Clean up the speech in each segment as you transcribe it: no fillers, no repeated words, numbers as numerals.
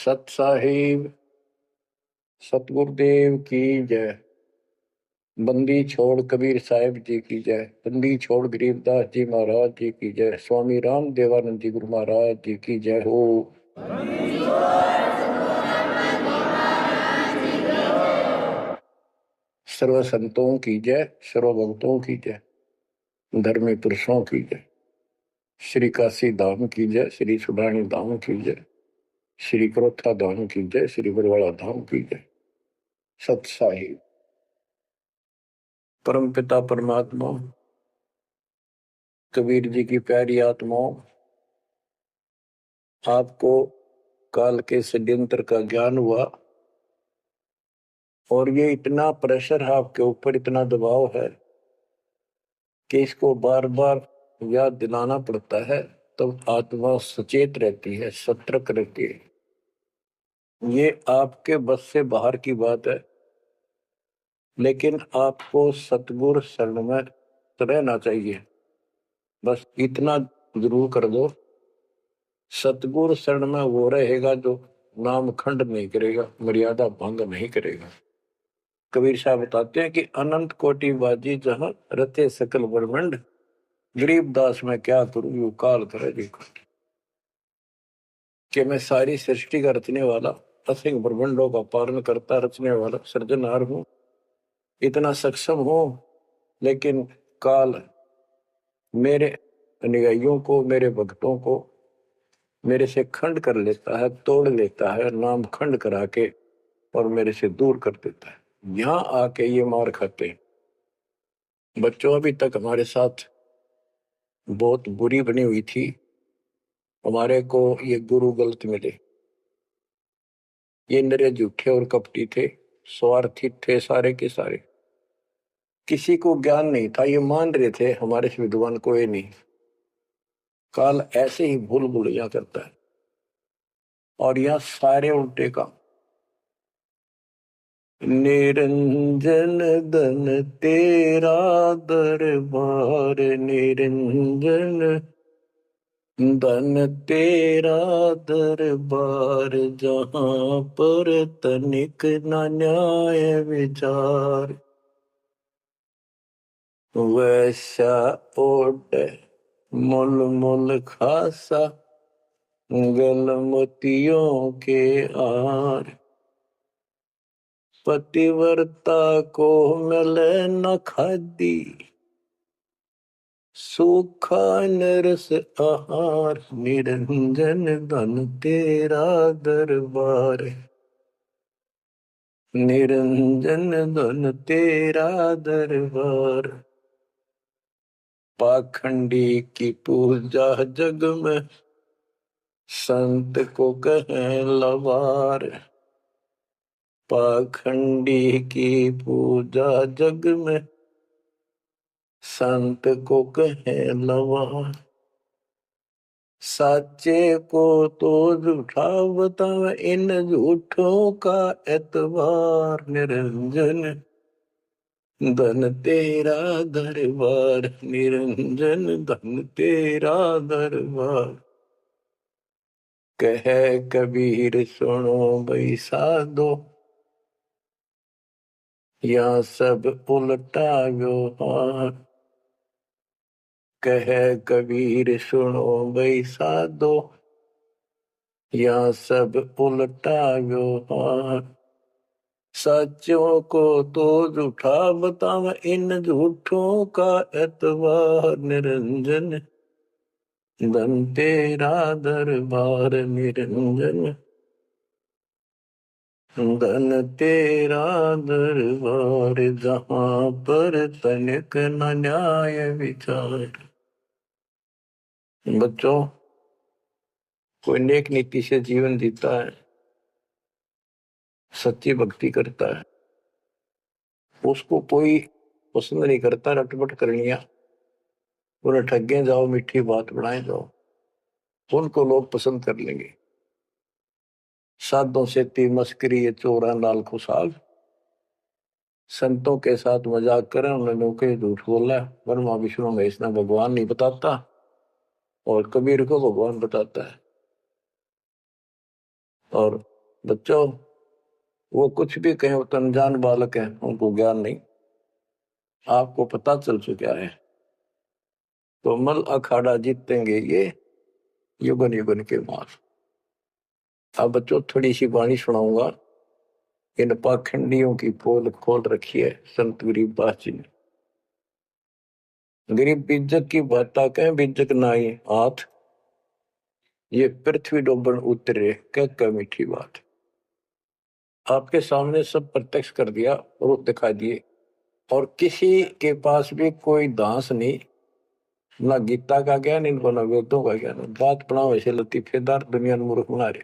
सत साहिब सतगुरुदेव की जय। बंदी छोड़ कबीर साहिब जी की जय। बंदी छोड़ गरीबदास जी महाराज जी की जय। स्वामी राम देवानंद जी गुरु महाराज जी की जय हो। सर्व संतों की जय, सर्व भक्तों की जय, धर्मी पुरुषों की जय। श्री काशी धाम की जय, श्री सुडानी धाम की जय, श्री क्रोथा धाम की जय, श्री बरवाड़ा धाम की जय। सत साहिब परम पिता परमात्मा कबीर जी की प्यारी आत्माओं, आपको काल के षड्यंत्र का ज्ञान हुआ और ये इतना प्रेशर है आपके ऊपर, इतना दबाव है कि इसको बार बार याद दिलाना पड़ता है, तब आत्मा सचेत रहती है, सतर्क रहती है। ये आपके बस से बाहर की बात है, लेकिन आपको सतगुरु शरण में रहना चाहिए। बस इतना जरूर कर दो, सतगुरु शरण में वो रहेगा जो नाम खंड नहीं करेगा, मर्यादा भंग नहीं करेगा। कबीर साहब बताते हैं कि अनंत कोटि बाजी जहां रते सकल ब्रह्मंड, गरीबदास में क्या करूं यू काल करे देखो। कि मैं सारी सृष्टि का रचने वाला, असंख्य ब्रह्मंडों का पालन करता रचने वाला सृजनहार हूं, इतना सक्षम हूं, लेकिन काल मेरे अनुयायियों को, मेरे भक्तों को मेरे से खंड कर लेता है, तोड़ लेता है, नाम खंड करा के और मेरे से दूर कर देता है। यहां आके ये मार खाते हैं। बच्चों अभी तक हमारे साथ बहुत बुरी बनी हुई थी, हमारे को ये गुरु गलत मिले। ये नरे झूठे और कपटी थे, स्वार्थी थे सारे के सारे। किसी को ज्ञान नहीं था, ये मान रहे थे हमारे से विद्वान कोई नहीं। काल ऐसे ही भूल भुलैया करता है और यह सारे उल्टे काम। निरंजन धन तेरा दरबार, निरंजन धन तेरा दरबार, जहां पर तनिक न न्याय विचार। वैसा ओट मुल मुल खासा, गल मोतियों के आर। पतिव्रता को मिले न खादी, सूखा नरस आहार। निरंजन धन तेरा दरबार, निरंजन धन तेरा दरबार। पाखंडी की पूजा जग में, संत को कहें लवार। पाखंडी की पूजा जग में, संत को कहें लवार। साचे को तो झूठा बतावे, इन झूठों का एतबार। निरंजन धन तेरा दरबार, निरंजन धन तेरा दरबार। कह कबीर सुनो भाई साधो, या सब उल्टा व्यवहार। कह कबीर सुनो भाई साधो, या सब उल्टा व्यवहार। सच्चों को तो झूठा बतावे, इन झूठों का एतबार। निरंजन धन तेरा दरबार, निरंजन धन तेरा दरबार, जहां पर तनिक न न्याय विचार। बच्चों, कोई नेक नीति से जीवन जीता है, सच्ची भक्ति करता है, उसको कोई पसंद नहीं करता रटपट करनिया। उन्हें ठगे जाओ, मीठी बात बढ़ाए जाओ, उनको लोग पसंद कर लेंगे। साधों से ती मस्करी, ये चोरा नाल खुशाल। संतों के साथ मजाक करें, उन्होंने के झूठ बोला। ब्रह्मा विष्णु महेश ने भगवान नहीं बताता और कबीर को भगवान बताता है। और बच्चों, वो कुछ भी कहें, वो तो अनजान बालक हैं, उनको ज्ञान नहीं। आपको पता चल चुका है। तो मल अखाड़ा जीतेंगे ये युगन युगन के मार। अब बच्चों थोड़ी सी वाणी सुनाऊंगा। इन पाखंडियों की पोल खोल रखी है संत गरीबदास जी ने। गरीब बीजक की बाता कहें, बीजक नाई हाथ, ये पृथ्वी डोबन उतरे कह मीठी बात। आपके सामने सब प्रत्यक्ष कर दिया और दिखा दिए, और किसी के पास भी कोई दांस नहीं, ना गीता का ज्ञान इनको, ना वेदों का ज्ञान। बात पढ़ाओ ऐसे लतीफेदार, दुनिया में मूर्ख बना रहे,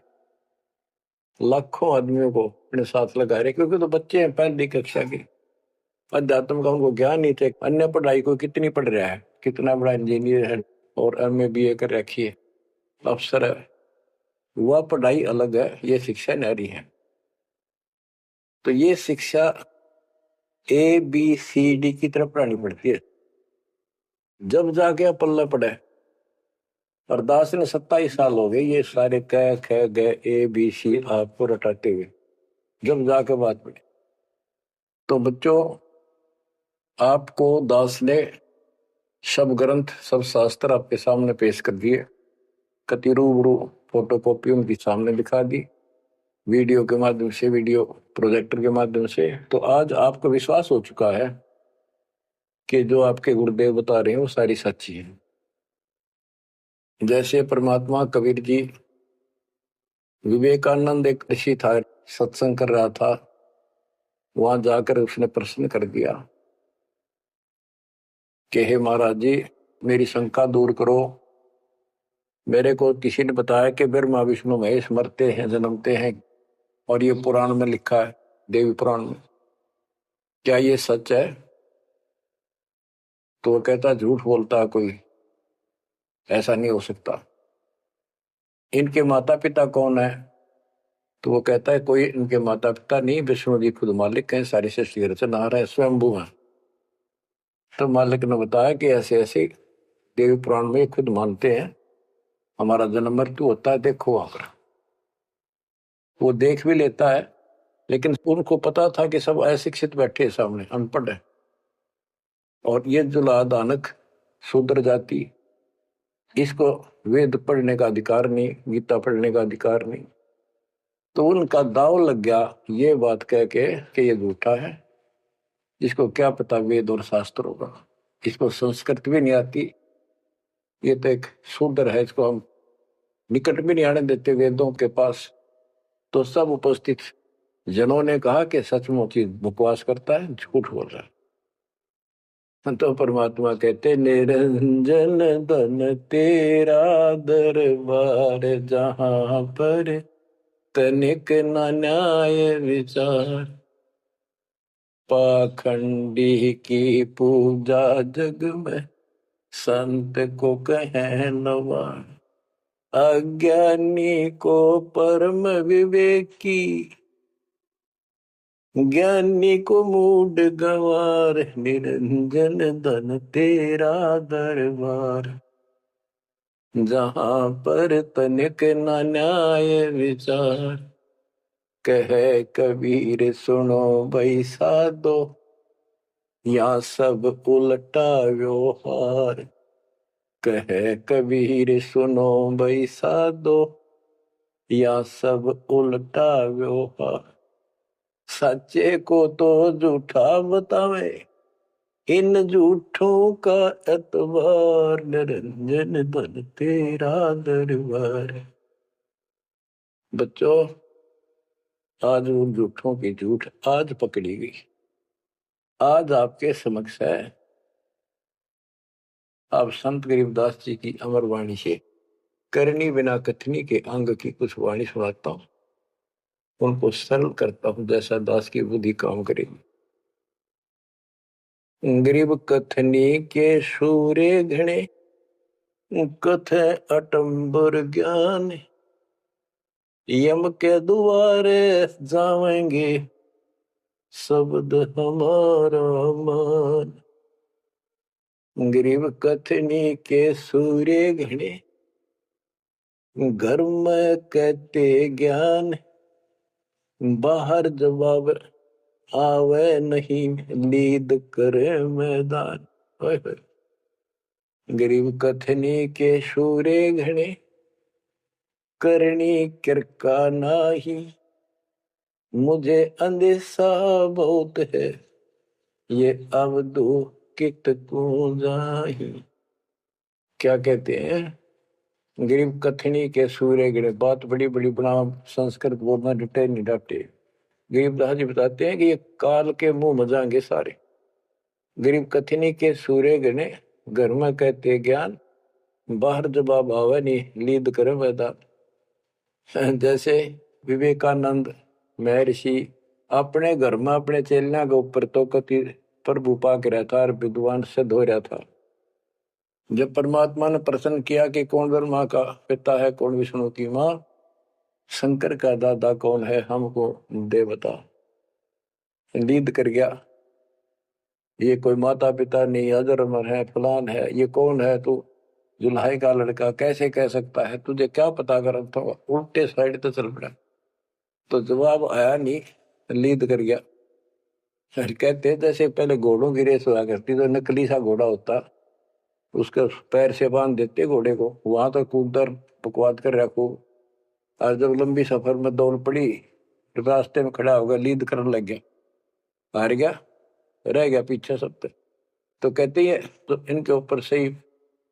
लाखों आदमियों को अपने साथ लगा रहे, क्योंकि तो बच्चे हैं पहली कक्षा के, अध्यात्म का उनको ज्ञान नहीं थे। अन्य पढ़ाई को कितनी पढ़ रहा है, कितना बड़ा इंजीनियर है और एमए बीए कर रखी है, अफसर है, वह पढ़ाई अलग है, ये शिक्षा न्यारी है। तो ये शिक्षा ABCD की तरफ पढ़ानी पड़ती है, जब जाके पल्ला पड़े। और दास ने 27 साल हो गए ये सारे क ख ग ABC आपको रटाते हुए, जब जाके बात पड़ी। तो बच्चों, आपको दास ने सब ग्रंथ सब शास्त्र आपके सामने पेश कर दिए, कति रूबरू फोटो कॉपी उनके सामने दिखा दी, वीडियो के माध्यम से, वीडियो प्रोजेक्टर के माध्यम से। तो आज आपको विश्वास हो चुका है कि जो आपके गुरुदेव बता रहे हैं वो सारी सच्ची है। जैसे परमात्मा कबीर जी, विवेकानंद एक ऋषि था, सत्संग कर रहा था, वहां जाकर उसने प्रश्न कर दिया कि हे महाराज जी, मेरी शंका दूर करो। मेरे को किसी ने बताया कि ब्रह्मा विष्णु महेश मरते हैं जन्मते हैं, और ये पुराण में लिखा है, देवी पुराण में, क्या ये सच है? तो वो कहता झूठ बोलता है कोई, ऐसा नहीं हो सकता। इनके माता पिता कौन है? तो वो कहता है कोई इनके माता पिता नहीं, विष्णु जी खुद मालिक हैं, सारी सृष्टि की रचना, स्वयंभू है। तो मालिक ने बताया कि ऐसे ऐसे देवी पुराण में खुद मानते हैं हमारा जन्म मृत्यु होता है, देखो आकर। वो देख भी लेता है, लेकिन उनको पता था कि सब अशिक्षित बैठे सामने, अनपढ़ है, और ये जुला दानक शूद्र जाति, इसको वेद पढ़ने का अधिकार नहीं, गीता पढ़ने का अधिकार नहीं। तो उनका दाव लग गया ये बात कह के कि ये झूठा है, इसको क्या पता वेद और शास्त्र होगा, इसको संस्कृत भी नहीं आती, ये तो एक शूद्र है, इसको हम निकट भी नहीं आने देते वेदों के पास। तो सब उपस्थित जनों ने कहा कि सचमुच ही बकवास करता है, झूठ बोल रहा है। तो परमात्मा कहते निरंजन धन तेरा दरबार, जहां पर तनिक न न्याय विचार, पाखंडी की पूजा जग में संत को कहे नवार, अज्ञानी को परम विवेकी, ज्ञानी को मूड गवार, निरंजन धन तेरा दरबार, जहां पर तनिक न न्याय विचार, कहे कबीर सुनो भाई साधो, या सब उल्टा व्यवहार, कहे कबीर सुनो भाई साधो, या सब उल्टा व्यवहार, सच्चे को तो झूठा बतावे, इन झूठों का एतबार, निरंजन धन तेरा दरबार। बच्चों, आज उन झूठों की झूठ आज पकड़ी गई, आज आपके समक्ष है। आप संत गरीबदास जी की अमर वाणी से करनी बिना कथनी के अंग की कुछ वाणी सुनाता हूं, उनको सरल करता हूं जैसा दास की बुद्धि काम करेगी। गरीब कथनी के सूर्य घने, कथ अटंबर ज्ञान, यम के द्वारे जावेंगे शब्द हमारा मान। गरीब कथनी के सूर्य घने, घर में कहते ज्ञान, बाहर जवाब आवे नहीं, लीद करे मैदान। ओए होए। गरीब कथनी के शूरे घने, करनी किरका नाही। मुझे अंदेशा बहुत है, ये अवधु कित को जाही। क्या कहते हैं? गरीब कथनी के सूर्य गिरे। बात बड़ी बड़ी बना, संस्कृत बोलना डटे नहीं डटे। गरीबदास जी बताते हैं कि ये काल के मुंह मजाएंगे सारे। गरीब कथनी के सूर्य गिने, घर में कहते ज्ञान, बाहर जवाब आवे नहीं, लीद करे मैदान। जैसे विवेकानंद महर्षि अपने घर में अपने चेलिया के ऊपर तो कति प्रभु पाक रहा था और विद्वान सिद्ध हो रहा था। जब परमात्मा ने प्रश्न किया कि कौन ब्रह्मा का पिता है, कौन विष्णु की माँ, शंकर का दादा कौन है, हमको दे बता। लीद कर गया, ये कोई माता पिता नहीं, अजरमर है, फलान है, ये कौन है तू, जुल्हाई का लड़का कैसे कह सकता है, तुझे क्या पता कर, तो उल्टे साइड तो चल पड़ा। तो जवाब आया नहीं, लीद कर गया। कहते जैसे पहले घोड़ों की रेस हुआ करती, तो नकली सा घोड़ा होता, उसके पैर से बांध देते घोड़े को, वहां तक कूदर बकवाद कर रखो। और जब लंबी सफर में दौड़ पड़ी, रास्ते में खड़ा होगा, लीद करने लग गया, हार गया, रह गया पीछे सब पे। तो कहते हैं तो इनके ऊपर से ही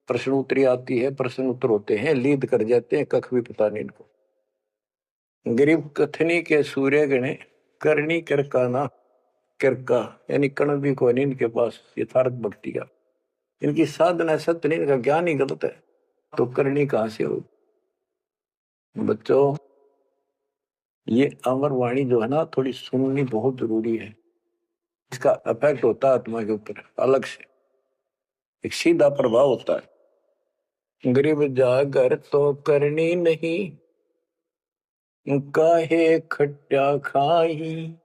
प्रश्न उत्तरी आती है, प्रश्न उत्तर होते हैं, लीद कर जाते हैं, कख भी पता नहीं इनको। गरीब कथनी के सूर्य गणे, करनी करका ना। करका यानी कण भी कोई नहीं इनके पास यथार्थ भक्ति का। इनकी साधना सत्य नहीं, इनका ज्ञान ही गलत है, तो करनी कहां से हो? बच्चों, ये अमर वाणी जो है ना, थोड़ी सुननी बहुत जरूरी है। इसका इफेक्ट होता है आत्मा के ऊपर अलग से, एक सीधा प्रभाव होता है। गरीब जागर तो करनी नहीं, काहे खट्टा खाई।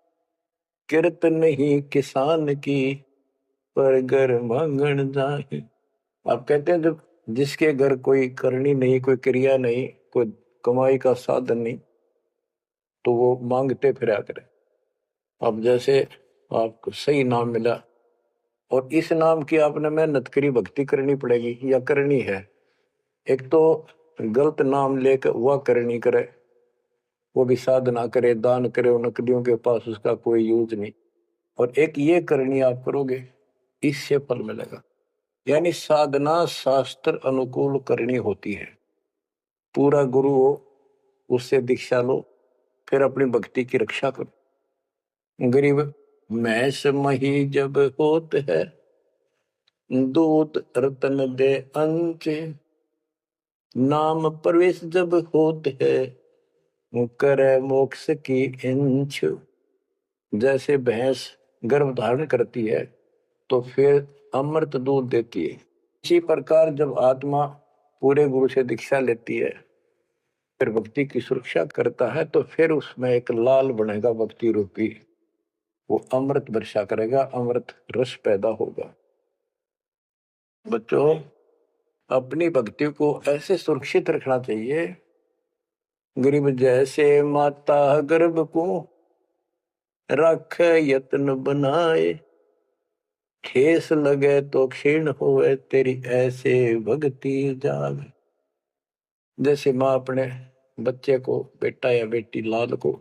किरत नहीं किसान की, पर घर मांगन जाही। आप कहते हैं जब जिसके घर कोई करनी नहीं, कोई क्रिया नहीं, कोई कमाई का साधन नहीं, तो वो मांगते फिरा करे। अब जैसे आपको सही नाम मिला और इस नाम की आपने मेहनत करी, भक्ति करनी पड़ेगी या करनी है। एक तो गलत नाम लेकर वह करनी करे, वो भी साधना करे, दान करे, नकलियों के पास उसका कोई यूज नहीं। और एक ये करनी आप करोगे, इससे फल मिलेगा। यानी साधना शास्त्र अनुकूल करनी होती है। पूरा गुरु हो, उससे दीक्षा लो, फिर अपनी भक्ति की रक्षा करो। गरीब मैस मही जब होत है, दूत रतन दे अंच। नाम प्रवेश जब होत है, करे मोक्ष की इंच। जैसे भैंस गर्भ धारण करती है तो फिर अमृत दूध देती है, इसी प्रकार जब आत्मा पूरे गुरु से दीक्षा लेती है, फिर भक्ति की सुरक्षा करता है, तो फिर उसमें एक लाल बनेगा भक्ति रूपी, वो अमृत वर्षा करेगा, अमृत रस पैदा होगा। बच्चों, अपनी भक्ति को ऐसे सुरक्षित रखना चाहिए। गरीब जैसे माता गर्भ को रख यत्न बनाए, ठेस लगे तो क्षीण होए, तेरी ऐसे भक्ति जाग। जैसे माँ अपने बच्चे को, बेटा या बेटी लाल को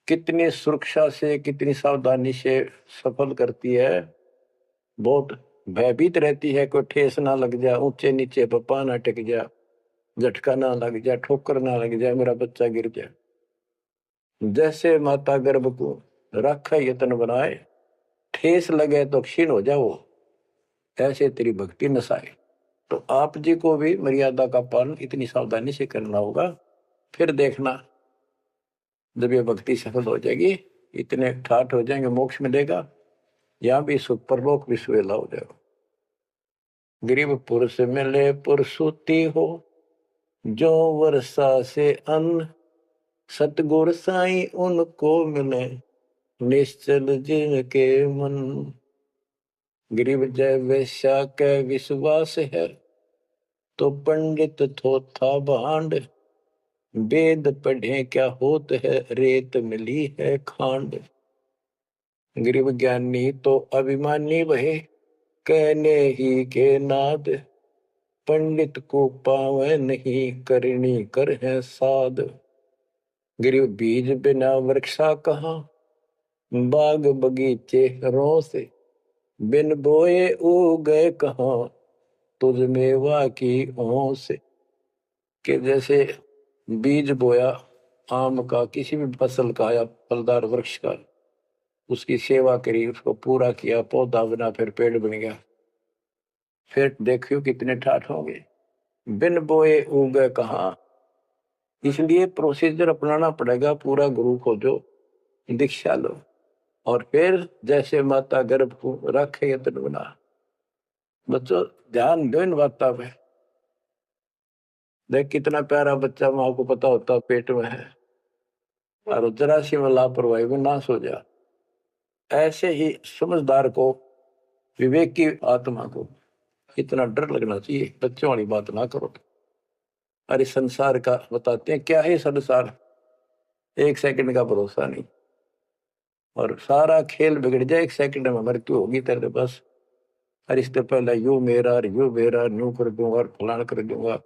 कितनी सुरक्षा से, कितनी सावधानी से सफल करती है, बहुत भयभीत रहती है, कोई ठेस ना लग जाए, ऊंचे नीचे पप्पा ना टिक जाए, झटका ना लग जाए, ठोकर ना लग जाए, मेरा बच्चा गिर जाए। जैसे माता गर्भ को रखा यत्न बनाए, ठेस लगे तो क्षीण हो जाओ, ऐसे तेरी भक्ति नसाए। तो आप जी को भी मर्यादा का पालन इतनी सावधानी से करना होगा। फिर देखना, जब ये भक्ति सफल हो जाएगी, इतने ठाठ हो जाएंगे, मोक्ष मिलेगा, यहाँ भी सुख परलोक भी सुहेला हो जाएगा। गरीब पुरुष मिले पुरसुती हो, जो वर्षा से अन्न। सतगुर साई उनको मिले, निश्चल जिनके मन। गरीब जय वैश्या के विश्वास है, तो पंडित थोथा भांड। वेद पढ़े क्या होत है, रेत मिली है खांड। गरीब ज्ञानी तो अभिमानी वहे, कहने ही के नाद। पंडित को पावे नहीं, करनी कर है साध। गरीब बीज बिना वृक्षा कहाँ, बाग बगीचे रो से। बिन बोए उगए कहाँ, तुझ मेवा की ओं से। कि जैसे बीज बोया आम का, किसी भी फसल का या फलदार वृक्ष का, उसकी सेवा करी, उसको पूरा किया, पौधा बना, फिर पेड़ बन गया, फिर देखियो कितने ठाठ होंगे। बिन बोए उगे कहाँ, इसलिए प्रोसीजर अपनाना पड़ेगा पूरा। गुरु को जो दीक्षा लो, और फिर जैसे माता गर्भ को रखे यत्न बना। बच्चों ध्यान दो इन बातों पे। देख कितना प्यारा बच्चा, माँ को पता होता पेट में है, और जरा सी में लापरवाही में नाश हो जा। ऐसे ही समझदार को, विवेक की आत्मा को इतना डर लगना चाहिए, बच्चों वाली बात ना करो। अरे संसार का बताते हैं क्या है संसार, एक सेकंड का भरोसा नहीं, और सारा खेल बिगड़ जाए, एक सेकंड में मृत्यु होगी तेरे बस। अरे इससे पहले यू मेरा, यू मेरा, न्यू कर दूंगा और फलान कर दूंगा,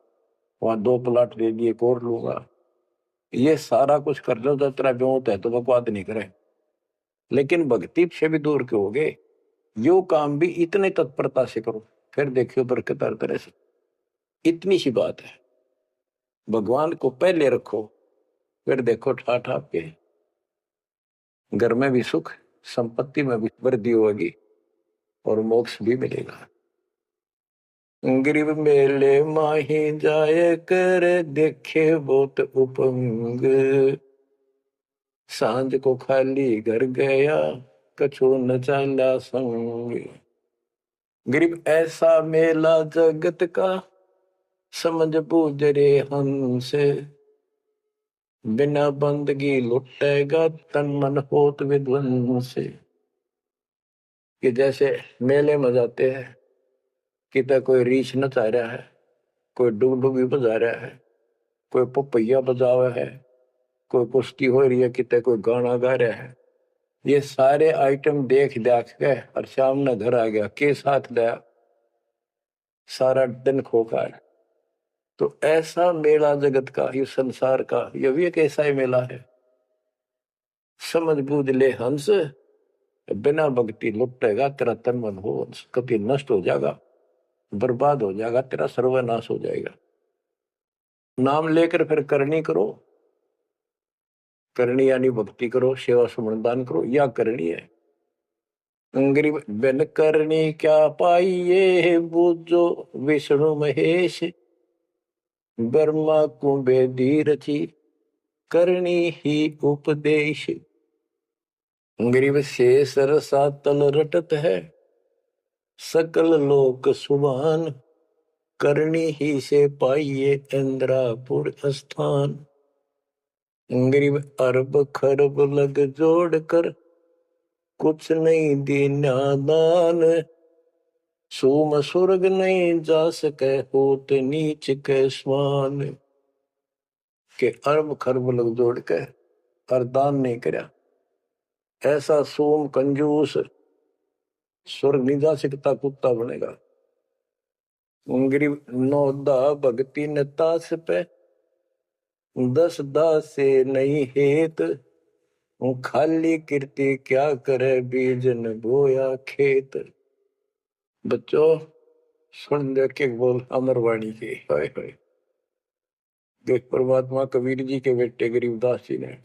वहां 2 प्लाट दे दिए, एक और लूंगा। ये सारा कुछ कर लो तो तेरा ब्योत है तो बकवाद नहीं करे, लेकिन भक्ति से भी दूर क्यों हो गए। यो काम भी इतने तत्परता से करो, फिर देखियो बरकत हर तरह से। इतनी सी बात है, भगवान को पहले रखो, फिर देखो ठाठ आपके घर में भी सुख, संपत्ति में भी वृद्धि होगी, और मोक्ष भी मिलेगा। गरीब मेले माही जाए कर, देखे बहुत उपंग। सांझ को खाली घर गया, कछु न चाला संग। गरीब ऐसा मेला जगत का, समझ बूझ रे हंस। बिना बंदगी लुटेगा, तन मन होत विध्वंस। कि जैसे मेले में जाते हैं, कितना कोई रीछ नचा रहा है, कोई डुगडुगी बजा रहा है, कोई पपैया बजा हुआ है, कोई कुश्ती हो रही है, कितने कोई गाना गा रहा है। ये सारे आइटम देख देख के और शाम ने घर आ गया, के साथ लाया, सारा दिन खोखा है। तो ऐसा मेला जगत का, ये संसार का, ये भी एक ऐसा ही मेला है। समझ बूझ ले हंस, बिना भक्ति लुटेगा तेरा तन मन हो, कभी नष्ट हो जाएगा, बर्बाद हो जाएगा, तेरा सर्वनाश हो जाएगा। नाम लेकर फिर करनी करो, करनी यानी भक्ति करो, सेवा सुमन दान करो, या करनी है। गरीब बिन करनी क्या पाइये, बूझो विष्णु महेश। ब्रह्मा को बेदी रची, करनी ही उपदेश। गरीब शेष रसा तल रटत है, सकल लोक सुभान। करनी ही से पाइये इंद्रापुर स्थान। गरीब अरब खरब लग जोड़ कर, कुछ नहीं दीना दान। सोम स्वर्ग नहीं जा सके, होत नीच के स्वान। के अरब खरब लग जोड़ के और दान नहीं करया, ऐसा सोम कंजूस स्वर्ग नहीं जा सकता, कुत्ता बनेगा। गरीब नौदा भक्ति न तास पे, 10 दास से नहीं हेत। खाली कीर्ति क्या करे, बीज न बोया खेत। बच्चों सुन दे के बोल अमरवाणी के, हाय हाय। देख परमात्मा कबीर जी के बेटे गरीबदास जी ने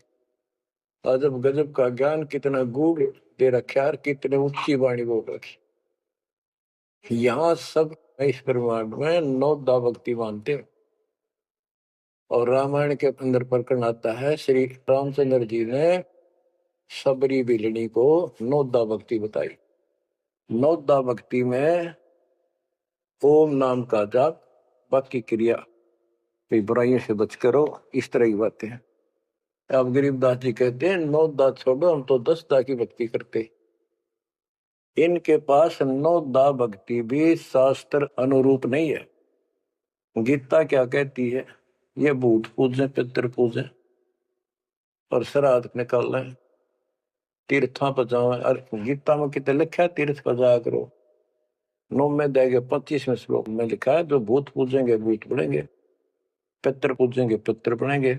अजब गजब का ज्ञान कितना गूढ़ दे रखा है, कितने ऊंची वाणी बोल रखी। यहाँ सब इस ब्रह्मांड में 9 दा भक्ति मानते हैं। और रामायण के अंदर प्रकरण आता है, श्री रामचंद्र जी ने सबरी बिलनी को 9 दा भक्ति बताई। 9 दा भक्ति में ओम नाम का जाप, बाकी क्रिया, बुराइयों से बच करो, इस तरह की बातें हैं। अब गरीबदास जी कहते हैं 9 दा छोड़ो, हम तो 10 दा की भक्ति करते। इनके पास 9 दा भक्ति भी शास्त्र अनुरूप नहीं है। गीता क्या कहती है, ये भूत पूजे पितर पूजे और श्राद्ध निकाल लें, तीर्था पर जाओ। और गीता में कितने लिखा है तीर्थ पर जाया करो। 9 में देगे 25वें श्लोक में लिखा है जो भूत पूजेंगे भूत बनेंगे, पितर पूजेंगे पितर बनेंगे,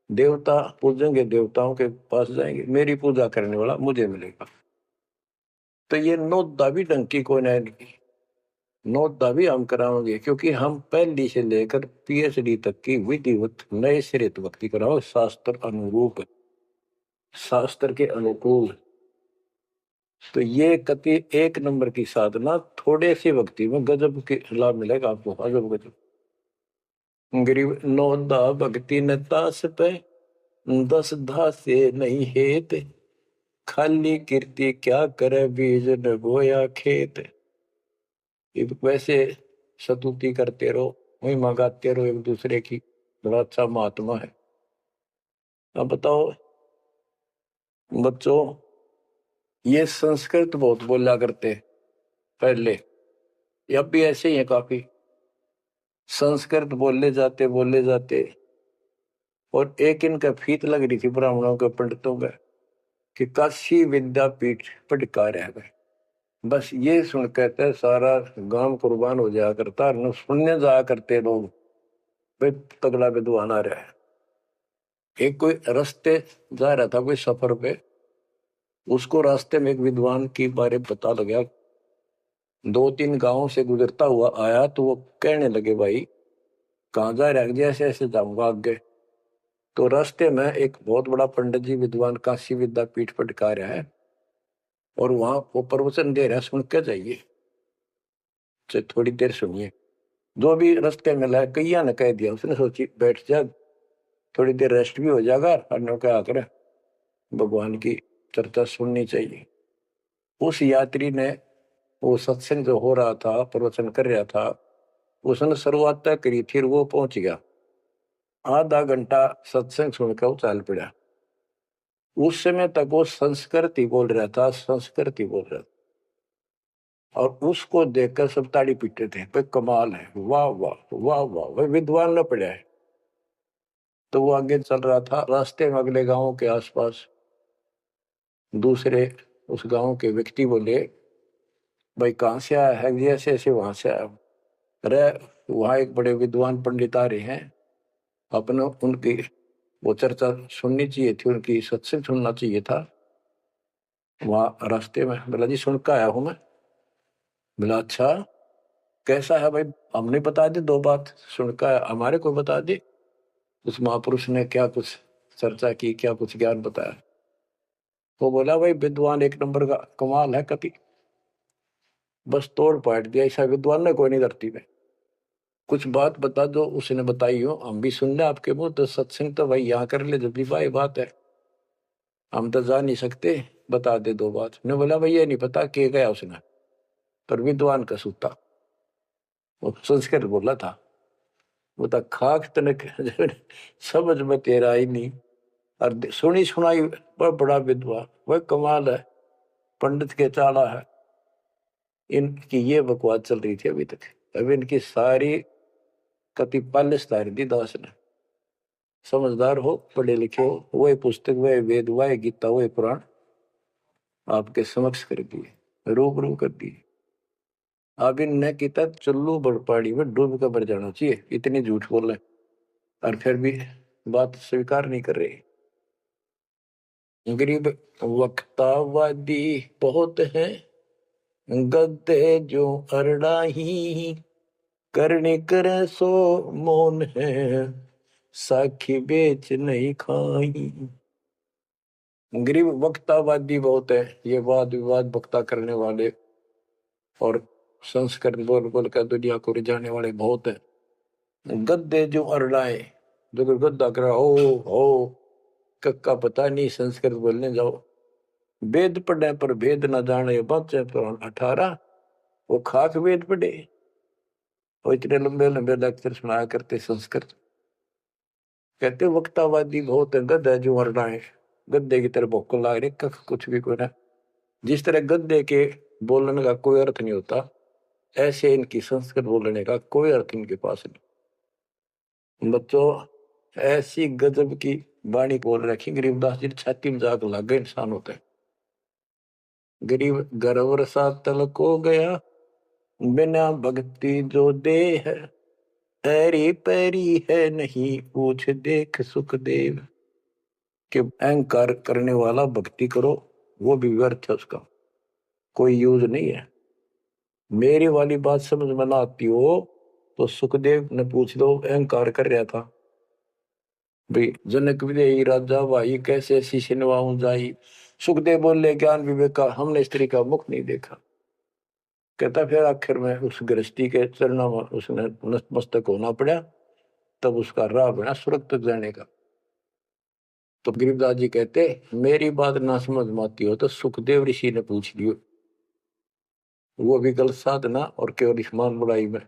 देवता पूजेंगे देवताओं के पास जाएंगे, मेरी पूजा करने वाला मुझे मिलेगा। तो ये नोदा भी डंकी को नहीं, नोदा भी हम कराओगे क्योंकि हम पहली से लेकर पीएचडी तक की विधिवत नए सिरे भक्ति कराओ, शास्त्र अनुरूप, शास्त्र के अनुकूल। तो ये कति एक नंबर की साधना, थोड़े सी भक्ति में गजब के लाभ मिलेगा आपको, अजब गजब। गरीब नौदा भक्ति न तास पे, 10 धासे नहीं हेत, खाली कीर्ति क्या करे बीज न बोया खेत। वैसे स्तुति करते रहो, वही मंगाते रहो एक दूसरे की, बड़ा अच्छा महात्मा है। अब बताओ बच्चों, ये संस्कृत बहुत बोला करते पहले, अब भी ऐसे ही है काफी। संस्कृत बोले जाते और एक इनका फीत लग रही थी ब्राह्मणों के पंडितों का कि काशी विद्यापीठ पटका रह गए। बस ये सुन कहते सारा गांव कुर्बान हो जाया करता, न सुनने जाया करते लोग, भाई तगड़ा विद्वान आ रहा है। एक कोई रास्ते जा रहा था कोई सफर पे, उसको रास्ते में एक विद्वान की बारे पता लगा, 2-3 गांवों से गुजरता हुआ आया, तो वो कहने लगे भाई कहाँ जा रहा है, ऐसे ऐसे जाऊंगा आगे। तो रास्ते में एक बहुत बड़ा पंडित जी विद्वान काशी विद्यापीठ पटका रहा है और वहां वो प्रवचन दे रहा है, सुन के जाइए, थोड़ी देर सुनिए। जो भी रास्ते में लाया कैया ने कह दिया, उसने सोची बैठ जा, थोड़ी देर रेस्ट भी हो जाएगा और क्या करे भगवान की चर्चा सुननी चाहिए। उस यात्री ने वो सत्संग जो हो रहा था, प्रवचन कर रहा था, उसने शुरुआत तक करी थी, वो पहुंच गया। आधा घंटा सत्संग सुनकर वो चल पड़ा। उस समय तक वो संस्कृत ही बोल रहा था, संस्कृत ही बोल रहा था, और उसको देखकर सब ताड़ी पीटते थे, भाई कमाल है, वाह वाह वाह वाह, भाई विद्वान न पड़ा है। तो वो आगे चल रहा था, रास्ते में अगले गांव के आसपास दूसरे उस गांव के व्यक्ति बोले भाई कहाँ से आया है, ऐसे ऐसे वहां से आया। अरे वहां एक बड़े विद्वान पंडित आ रहे हैं, अपने उनकी वो चर्चा सुननी चाहिए थी, उनकी सत्संग सुनना चाहिए था। वहां रास्ते में बोला जी सुन के आया हूं मैं। बोला अच्छा कैसा है भाई, हमने बता दी 2 बात, सुन के आया, हमारे को बता दी। उस महापुरुष ने क्या कुछ चर्चा की, क्या कुछ ज्ञान बताया। वो बोला भाई विद्वान एक नंबर का, कमाल है कति, बस तोड़ पाट दिया, ऐसा विद्वान ने कोई नहीं धरती में। कुछ बात बता दो, उसने बताई हो, हम भी सुन ले आपके मुंह, तो सत्संग तो भाई यहाँ कर ले, जब भी भाई बात है, हम तो जा नहीं सकते, बता दे 2 बात। ने बोला भाई ये नहीं पता के गया उसने, पर विद्वान का सूता, वो संस्कृत बोला था। वो तो खाक तनक समझ में तेरा ही नहीं, और सुनी सुनाई वह बड़ा विद्वान, वह कमाल है, पंडित के चाला है। इनकी ये बकवास चल रही थी अभी तक। अभी इनकी सारी कति पालिश तार दी दास ने। समझदार हो, पढ़े लिखे हो, वही पुस्तक, वही वेद, वही गीता, वही पुराण आपके समक्ष कर दिए, रूबरू कर दिए। अब इनने किता चुल्लू बड़पाड़ी में डूब कर मर जाना चाहिए, इतनी झूठ बोल रहे, और फिर भी बात स्वीकार नहीं कर रहे। गरीब वक्तावादी बहुत है, गद्दे जो अरड़ाही, करने करे सो मौन है, साखी बेच नहीं खाई। गरीब वक्तावादी बहुत है, ये वाद विवाद वक्ता करने वाले और संस्कृत बोल बोल कर दुनिया को रिझाने वाले बहुत है। गद्दे जो अरड़ाए, जो गद्दा करा हो कक्का पता नहीं, संस्कृत बोलने जाओ, वेद पढ़े पर भेद न जाने, बच्चे तो 18, वो खाक वेद पढ़े, वो इतने लंबे लंबे लेक्चर सुनाया करते संस्कृत। कहते वक्तावादी बहुत है, गद्दा जो अरड़ाए, गद्दे की तरह भोक लाग रही, कख कुछ भी कोई ना। जिस तरह गद्दे के बोलने का कोई अर्थ नहीं होता, ऐसे इनकी संस्कृत बोलने का कोई अर्थ इनके पास नहीं। बच्चों ऐसी गजब की वाणी बोल रखी गरीबदास जी, छाती में जाग लग गए इंसान होते हैं। गरीब गर्वर सा तलक हो गया, बिना भक्ति जो दे है, ऐरी पैरी है नहीं पूछ देख सुखदेव। कि अहंकार करने वाला भक्ति करो, वो भी व्यर्थ है, उसका कोई यूज नहीं है। मेरी वाली बात समझ में ना आती हो तो सुखदेव ने पूछ दो, अहंकार कर रहा था भाई, जनक विदेही राजा भाई कैसे शीश नवाऊं जाई। सुखदेव बोले ज्ञान विवेक का हमने स्त्री का मुख नहीं देखा। कहता फिर आखिर में उस गृहस्थी के चरणों में उसने नतमस्तक होना पड़ा, तब उसका राह बना स्वर्ग तक जाने का। तो गरीबदास जी कहते मेरी बात ना समझ में आती हो तो सुखदेव ऋषि ने पूछ लियो, वो भी गलत साधना और केवल ईमान बुराई में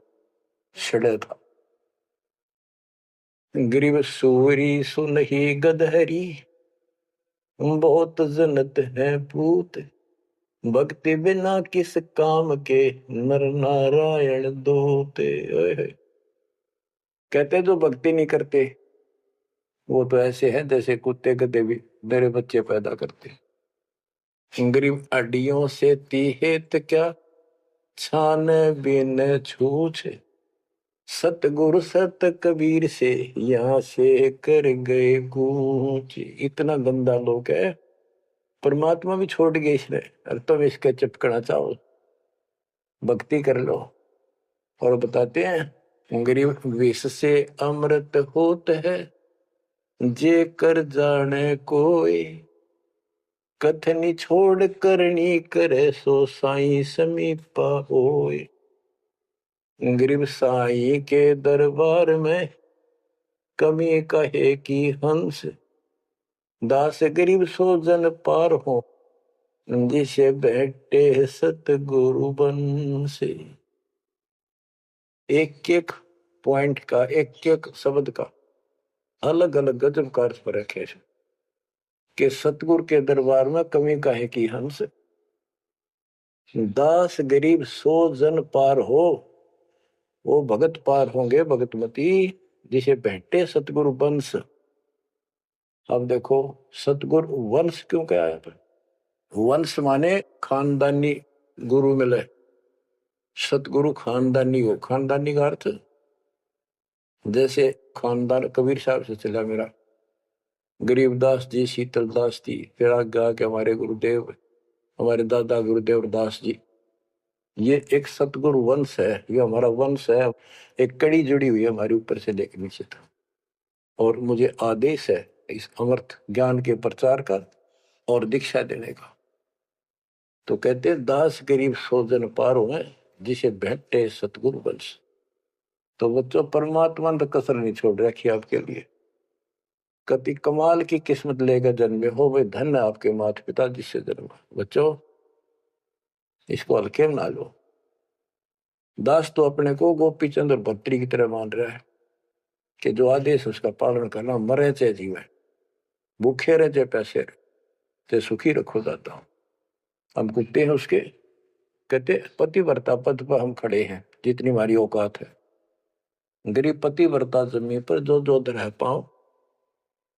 छड़े था। गरीब सूरी सुनही गदहरी, बहुत जनत है पूत, भक्ति बिना किस काम के, नर नारायण दूते। कहते जो भक्ति नहीं करते वो तो ऐसे हैं जैसे कुत्ते गधे भी मेरे बच्चे पैदा करते। गरीब अड्डियों से तीहेत क्या, छान बिन छूछ, सतगुरु सत कबीर से यहाँ से कर गए कूच। इतना गंदा लोग है, परमात्मा भी छोड़ गए इसने, और तुम इसके चिपकना चाहो, भक्ति कर लो। और बताते हैं गरीब विष से अमृत होत है, जे कर जाने कोई, कथनी छोड़ करनी करे, सो साई समीपा होए। गरीब साई के दरबार में कमी कहे की हंस, दास गरीब सो जन पार हो, जिसे बैठे सतगुरु बन से। एक एक पॉइंट का, एक एक शब्द का अलग अलग गजब का अर्थ पर रखे कि सतगुरु के दरबार में कमी काहे की हंस, दास गरीब सो जन पार हो, वो भगत पार होंगे भगतमती, जिसे भेंटे सतगुरु वंश। अब देखो सतगुरु वंश क्यों कहा है? वंश माने खानदानी गुरु मिले, सतगुरु खानदानी हो। खानदानी का अर्थ जैसे खानदान कबीर साहब से चला मेरा, गरीबदास जी, शीतलदास जी, फिर आगे आके हमारे गुरुदेव, हमारे दादा गुरुदेव दास जी। ये एक सतगुरु वंश है, ये हमारा वंश है। एक कड़ी जुड़ी हुई है हमारे ऊपर से लेकर नीचे तक। और मुझे आदेश है इस अमृत ज्ञान के प्रचार का और दीक्षा देने का। तो कहते दास गरीब सो जन पारो है, जिसे भेंटे सतगुरु वंश। तो बच्चों परमात्मा ने कसर नहीं छोड़ रखी आपके लिए। कति कमाल की किस्मत लेकर जन्मे हो, वे धन आपके माता पिता जिससे जन्म। बच्चों इसको हल्के में ना लो। दास तो अपने को गोपी चंद्र भट्टी की तरह मान रहा है कि जो आदेश उसका पालन करना, मरे चाहे जीवे, भूखे रहे चाहे पैसे रहे, ते सुखी रखो दाता हूं। हम कुत्ते हैं उसके। कहते पतिव्रता पद पर हम खड़े हैं जितनी हमारी औकात है। गरीब पतिव्रता जमीन पर जो जो रह पाओ,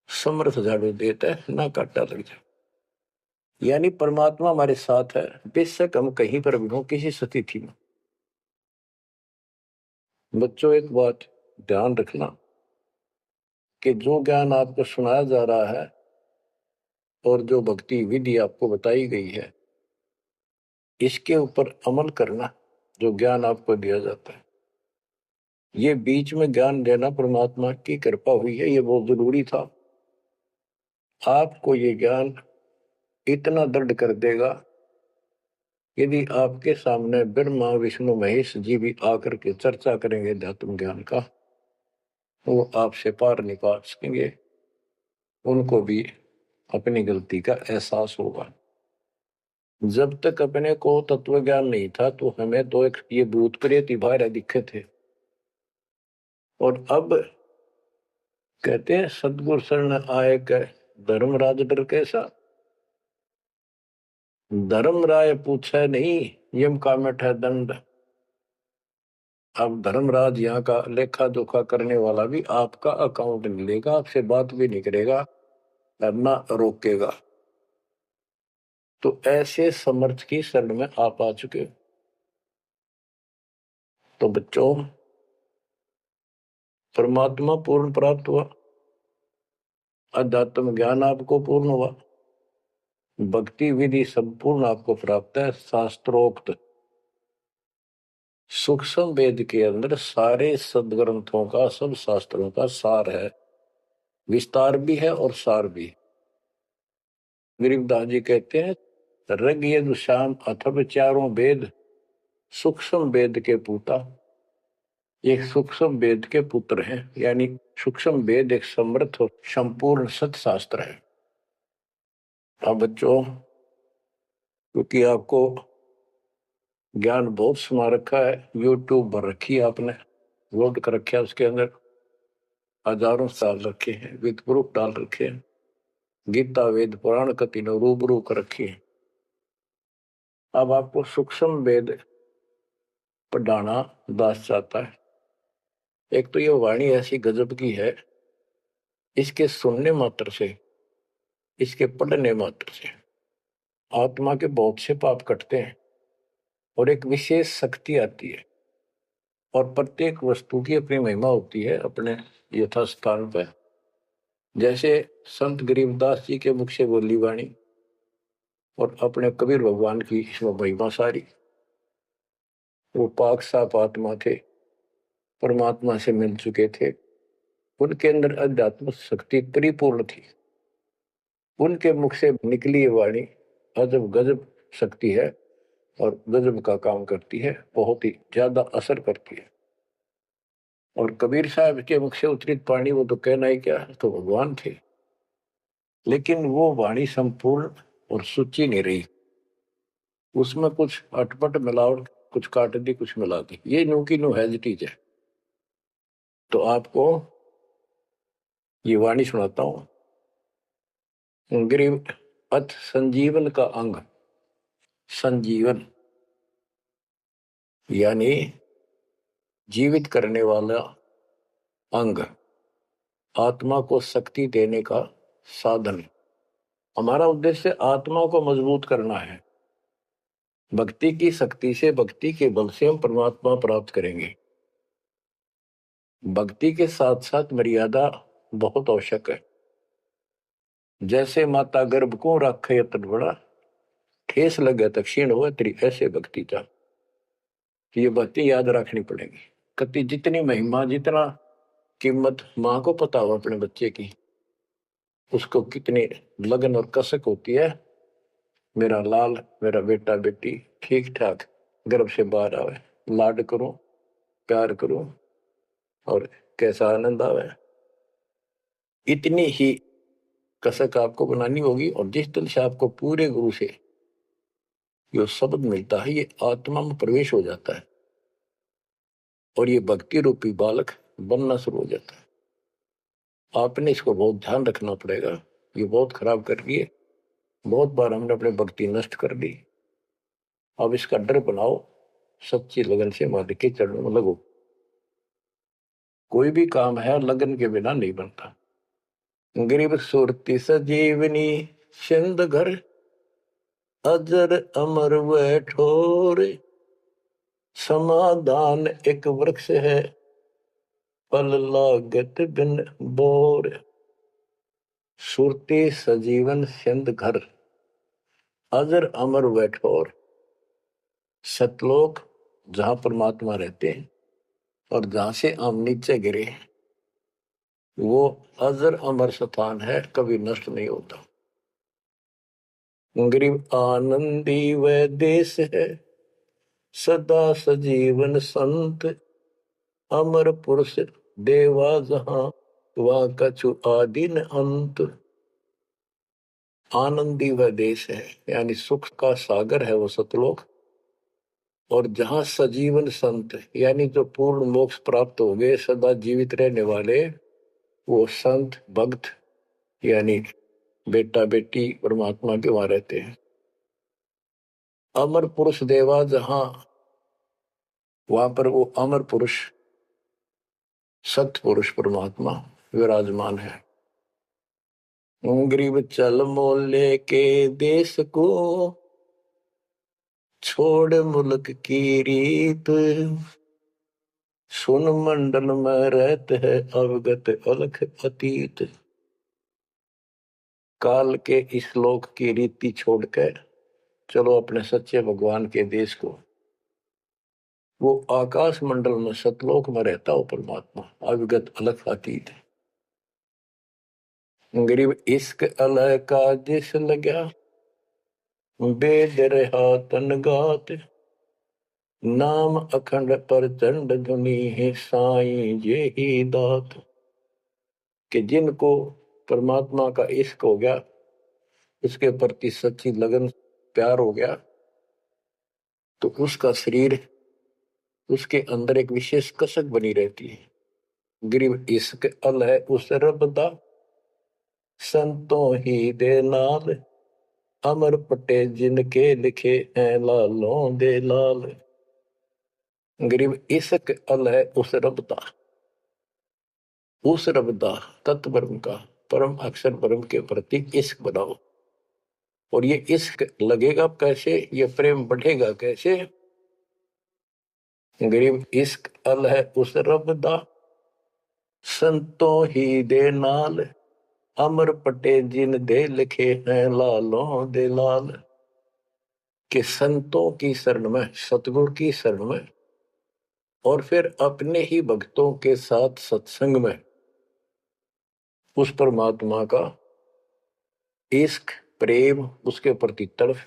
समर्थ झाड़ू देता है ना काटा लग जाए। यानी परमात्मा हमारे साथ है, बेशक हम कहीं पर भी हो, किसी स्थिति में। बच्चों एक बात ध्यान रखना कि जो ज्ञान आपको सुनाया जा रहा है और जो भक्ति विधि आपको बताई गई है, इसके ऊपर अमल करना। जो ज्ञान आपको दिया जाता है, ये बीच में ज्ञान देना परमात्मा की कृपा हुई है, ये बहुत जरूरी था। आपको ये ज्ञान इतना दृढ़ कर देगा, यदि आपके सामने ब्रह्मा विष्णु महेश जी भी आकर के चर्चा करेंगे अध्यात्म ज्ञान का, तो वो आपसे पार नहीं पा सकेंगे। उनको भी अपनी गलती का एहसास होगा। जब तक अपने को तत्व ज्ञान नहीं था तो हमें तो एक ये भूत प्रेत ही बाहर दिखे थे। और अब कहते हैं सतगुरु शरण आए के धर्मराज डर कैसा। धर्म राय पूछे नहीं, यम का मिठा दंड। अब धर्मराज यहाँ का लेखा जोखा करने वाला भी आपका अकाउंट नहीं लेगा, आपसे बात भी नहीं करेगा और ना रोकेगा। तो ऐसे समर्थ की शरण में आप आ चुके हो। तो बच्चों, परमात्मा पूर्ण प्राप्त हुआ, अध्यात्म ज्ञान आपको पूर्ण हुआ, भक्ति विधि संपूर्ण आपको प्राप्त है। शास्त्रोक्त सूक्ष्म वेद के अंदर सारे सदग्रंथों का, सब शास्त्रों का सार है, विस्तार भी है और सार भी। गरीबदास जी कहते हैं, ऋग यजुः साम अथर्व चारों वेद सूक्ष्म वेद के पूता। एक सूक्ष्म वेद के पुत्र हैं, यानी सूक्ष्म वेद एक समर्थ और संपूर्ण सत्शास्त्र है। अब बच्चों, क्योंकि आपको ज्ञान बहुत सुना रखा है, यूट्यूब भर रखी है आपने, लोड कर रखा है, उसके अंदर हजारों साल रखे हैं, विद प्रूफ डाल रखे हैं, गीता वेद पुराण का तीनों रूबरू कर रखी है। अब आपको सूक्ष्म वेद पढ़ाना दास चाहता है। एक तो ये वाणी ऐसी गजब की है, इसके सुनने मात्र से, इसके पढ़ने मात्र से आत्मा के बहुत से पाप कटते हैं और एक विशेष शक्ति आती है। और प्रत्येक वस्तु की अपनी महिमा होती है अपने यथास्थान पर। जैसे संत गरीबदास जी के मुख से बोली वाणी और अपने कबीर भगवान की महिमा सारी, वो पाक साफ आत्मा थे, परमात्मा से मिल चुके थे, उनके अंदर अध्यात्म शक्ति परिपूर्ण थी। उनके मुख से निकली वाणी अजब गजब शक्ति है और गजब का काम करती है, बहुत ही ज्यादा असर करती है। और कबीर साहब के मुख से उतरित वाणी, वो तो कहना ही क्या, तो भगवान थे। लेकिन वो वाणी संपूर्ण और सुची नहीं रही, उसमें कुछ अटपट मिलावट, कुछ काट दी, कुछ मिला दी, ये नो की नो हैजिटीज है। तो आपको ये वाणी सुनाता हूं। गरीब अथ संजीवन का अंग, संजीवन यानी जीवित करने वाला अंग, आत्मा को शक्ति देने का साधन। हमारा उद्देश्य आत्मा को मजबूत करना है। भक्ति की शक्ति से, भक्ति के बल से हम परमात्मा प्राप्त करेंगे। भक्ति के साथ साथ मर्यादा बहुत आवश्यक है। जैसे माता गर्भ को रखे तन बड़ा, ठेस लगे तो क्षीण हो तेरी, ऐसे भक्ति चाह। ये बातें याद रखनी पड़ेगी। कति जितनी महिमा, जितना कीमत माँ को पता हो अपने बच्चे की, उसको कितनी लगन और कसक होती है, मेरा लाल, मेरा बेटा बेटी ठीक ठाक गर्भ से बाहर आवे, लाड करूं, प्यार करूं और कैसा आनंद आवे। इतनी ही कसक आपको बनानी होगी। और जिस दिन से आपको पूरे गुरु से जो शब्द मिलता है, ये आत्मा में प्रवेश हो जाता है और ये भक्ति रूपी बालक बनना शुरू हो जाता है। आपने इसको बहुत ध्यान रखना पड़ेगा। ये बहुत खराब कर रही है, बहुत बार हमने अपने भक्ति नष्ट कर दी। अब इसका डर बनाओ, सच्ची लगन से मालिक के चरणों में लगो। कोई भी काम है लगन के बिना नहीं बनता। गरीब सुरती सजीवनी सिंध घर, अजर अमर व ठोर, समाधान एक वृक्ष है, फल लागत बिन बोर। सुरती सजीवन सिंध घर, अजर अमर व ठोर। सतलोक जहां परमात्मा रहते हैं और जहां से हम नीचे गिरे, वो अजर अमर स्थान है, कभी नष्ट नहीं होता। गरीब आनंदी वह देश है, सदा सजीवन संत, अमर पुरुष देवा जहां, वह कछु आदि न अंत। आनंदी वह देश है, यानी सुख का सागर है वो सतलोक। और जहां सजीवन संत, यानी जो पूर्ण मोक्ष प्राप्त हो गए, सदा जीवित रहने वाले, वो संत भक्त यानी बेटा बेटी परमात्मा के वहां रहते हैं। अमर पुरुष देवा जहां, वहां पर वो अमर पुरुष, सत्य पुरुष परमात्मा विराजमान है। गरीब चल मोले के देश को, छोड़ मुल्क की रीत, सुन मंडल में रहते है अवगत अलख अतीत। काल के इस लोक की रीति छोड़कर चलो अपने सच्चे भगवान के देश को। वो आकाश मंडल में सतलोक में रहता हो परमात्मा, अविगत अलख अतीत है। गरीब इश्क अलह का जिस लगा, बेद रहा तन गात, नाम अखंड पर चंड धुनी है साईं ये ही दात। कि जिनको परमात्मा का इश्क हो गया, उसके प्रति सच्ची लगन प्यार हो गया, तो उसका शरीर, उसके अंदर एक विशेष कसक बनी रहती है। गरीब इश्क अलह उस रब दा, संतों ही दे नाल, अमर पटे जिनके लिखे हैं लालों दे लाल। गरीब इश्क अलह उस रब दा, उस रब दा तत्व ब्रह्म का, परम अक्षर ब्रह्म के प्रति इश्क बनाओ। और ये इश्क लगेगा कैसे, ये प्रेम बढ़ेगा कैसे। गरीब इश्क अलह उस रब दा, संतों ही दे नाल, अमर पटे जिन दे लिखे हैं लालों दे लाल। कि संतों की शरण में, सतगुरु की शरण में, और फिर अपने ही भक्तों के साथ सत्संग में उस परमात्मा का इश्क, प्रेम, उसके प्रति तड़प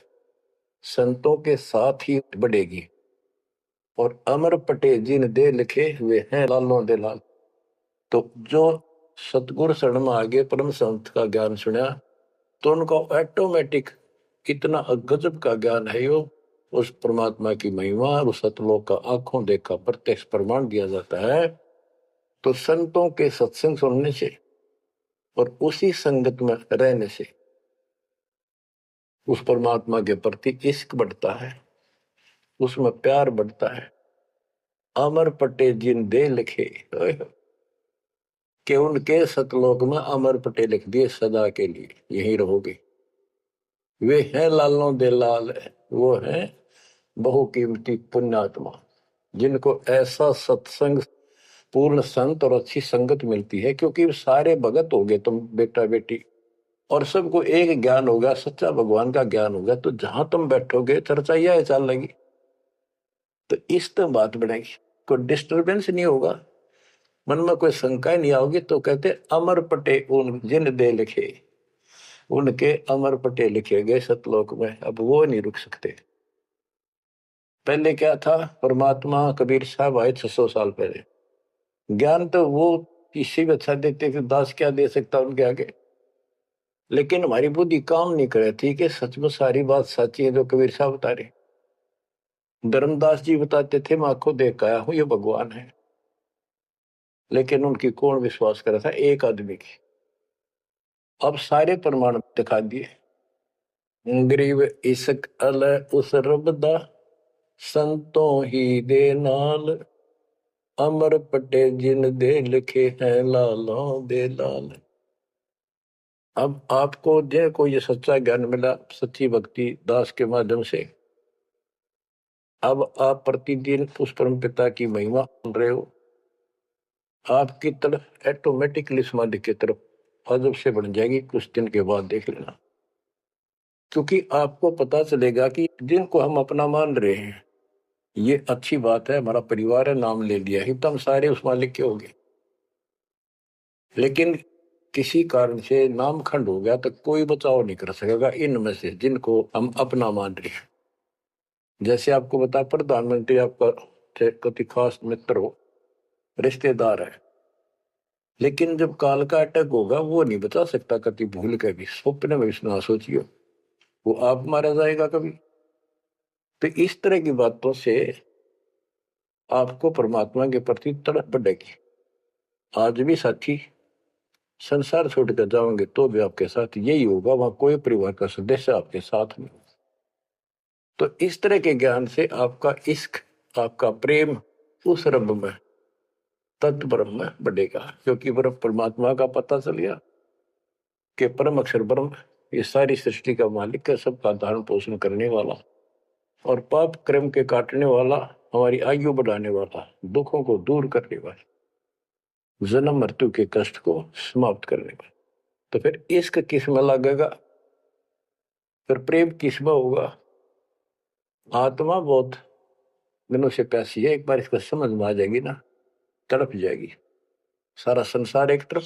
संतों के साथ ही बढ़ेगी। और अमर पटे जिन दे लिखे हुए हैं लालों दे लाल। तो जो सतगुरु शरण में आगे परम संत का ज्ञान सुना, तो उनको ऑटोमेटिक इतना गजब का ज्ञान है, यो उस परमात्मा की महिमा, उस सतलोक का आंखों देखा प्रत्यक्ष प्रमाण दिया जाता है। तो संतों के सत्संग सुनने से और उसी संगत में रहने से उस परमात्मा के प्रति इश्क बढ़ता है, उसमें प्यार बढ़ता है। अमर पटे जिन दे लिखे, कि उनके सतलोक में अमर पटे लिख दिए, सदा के लिए यही रहोगे। वे हैं लालों दे लाल, वो हैं बहुकीमती पुण्यात्मा, जिनको ऐसा सत्संग, पूर्ण संत और अच्छी संगत मिलती है। क्योंकि सारे भगत हो गए तुम बेटा बेटी, और सबको एक ज्ञान होगा, सच्चा भगवान का ज्ञान होगा, तो जहां तुम बैठोगे चर्चा यह चल लगी, तो इस तो बात बढ़ेगी, कोई डिस्टर्बेंस नहीं होगा, मन में कोई शंका नहीं आओगी। तो कहते अमर पटे उन जिन दे लिखे, उनके अमर पटे लिखे गए सतलोक में, अब वो नहीं रुक सकते। पहले क्या था, परमात्मा कबीर साहब आए 600 साल पहले, ज्ञान तो वो किसी भी अच्छा देते थे, दास क्या दे सकता उनके आगे। लेकिन हमारी बुद्धि काम नहीं करे थी कि सच में सारी बात सच्ची है जो कबीर साहब बता रहे। धर्मदास जी बताते थे मैं आंखों देख आया हूं ये भगवान है, लेकिन उनकी कौन विश्वास करा था, एक आदमी की। अब सारे प्रमाण दिखा दिए। गरीब इश्क अल उस रब दा, संतों ही दे नाल, अमर पटे जिन दे लिखे हैं लालों दे लाल। अब आपको जो को ये सच्चा ज्ञान मिला सच्ची भक्ति दास के माध्यम से, अब आप प्रतिदिन उस परम पिता की महिमा सुन रहे हो, आपकी तरफ ऑटोमेटिकली समाधि की तरफ अजब से बन जाएगी, कुछ दिन के बाद देख लेना। क्योंकि आपको पता चलेगा कि जिनको हम अपना मान रहे हैं ये अच्छी बात है, हमारा परिवार है, नाम ले लिया ही तो हम सारे उस मालिक के हो गए। लेकिन किसी कारण से नाम खंड हो गया तो कोई बचाव नहीं कर सकेगा इनमें से जिनको हम अपना मान रहे हैं। जैसे आपको बता, प्रधानमंत्री आपका कति खास मित्र हो, रिश्तेदार है, लेकिन जब काल का अटैक होगा वो नहीं बचा सकता कति भूल के भी, स्वप्न में ना सोचियो, वो आप मारा जाएगा कभी। तो इस तरह की बातों से आपको परमात्मा के प्रति तड़प बढ़ेगी। आज भी साथी संसार छोड़कर जाओगे तो भी आपके साथ यही होगा, वहां कोई परिवार का सदस्य आपके साथ नहीं। तो इस तरह के ज्ञान से आपका इश्क आपका प्रेम उस रब में, तत्व ब्रह्म में बढ़ेगा, क्योंकि ब्रह्म परमात्मा का पता चल गया कि परम अक्षर ब्रह्म ये सारी सृष्टि का मालिक है, सबका धारण पोषण करने वाला और पाप कर्म के काटने वाला, हमारी आयु बढ़ाने वाला, दुखों को दूर करने वाला, जन्म मृत्यु के कष्ट को समाप्त करने वाला। तो फिर इश्क किसमें लगेगा, फिर प्रेम किसमें होगा। आत्मा बहुत दिनों से प्यासी है, एक बार इसको समझ में आ जाएगी ना, तड़प जाएगी। सारा संसार एक तरफ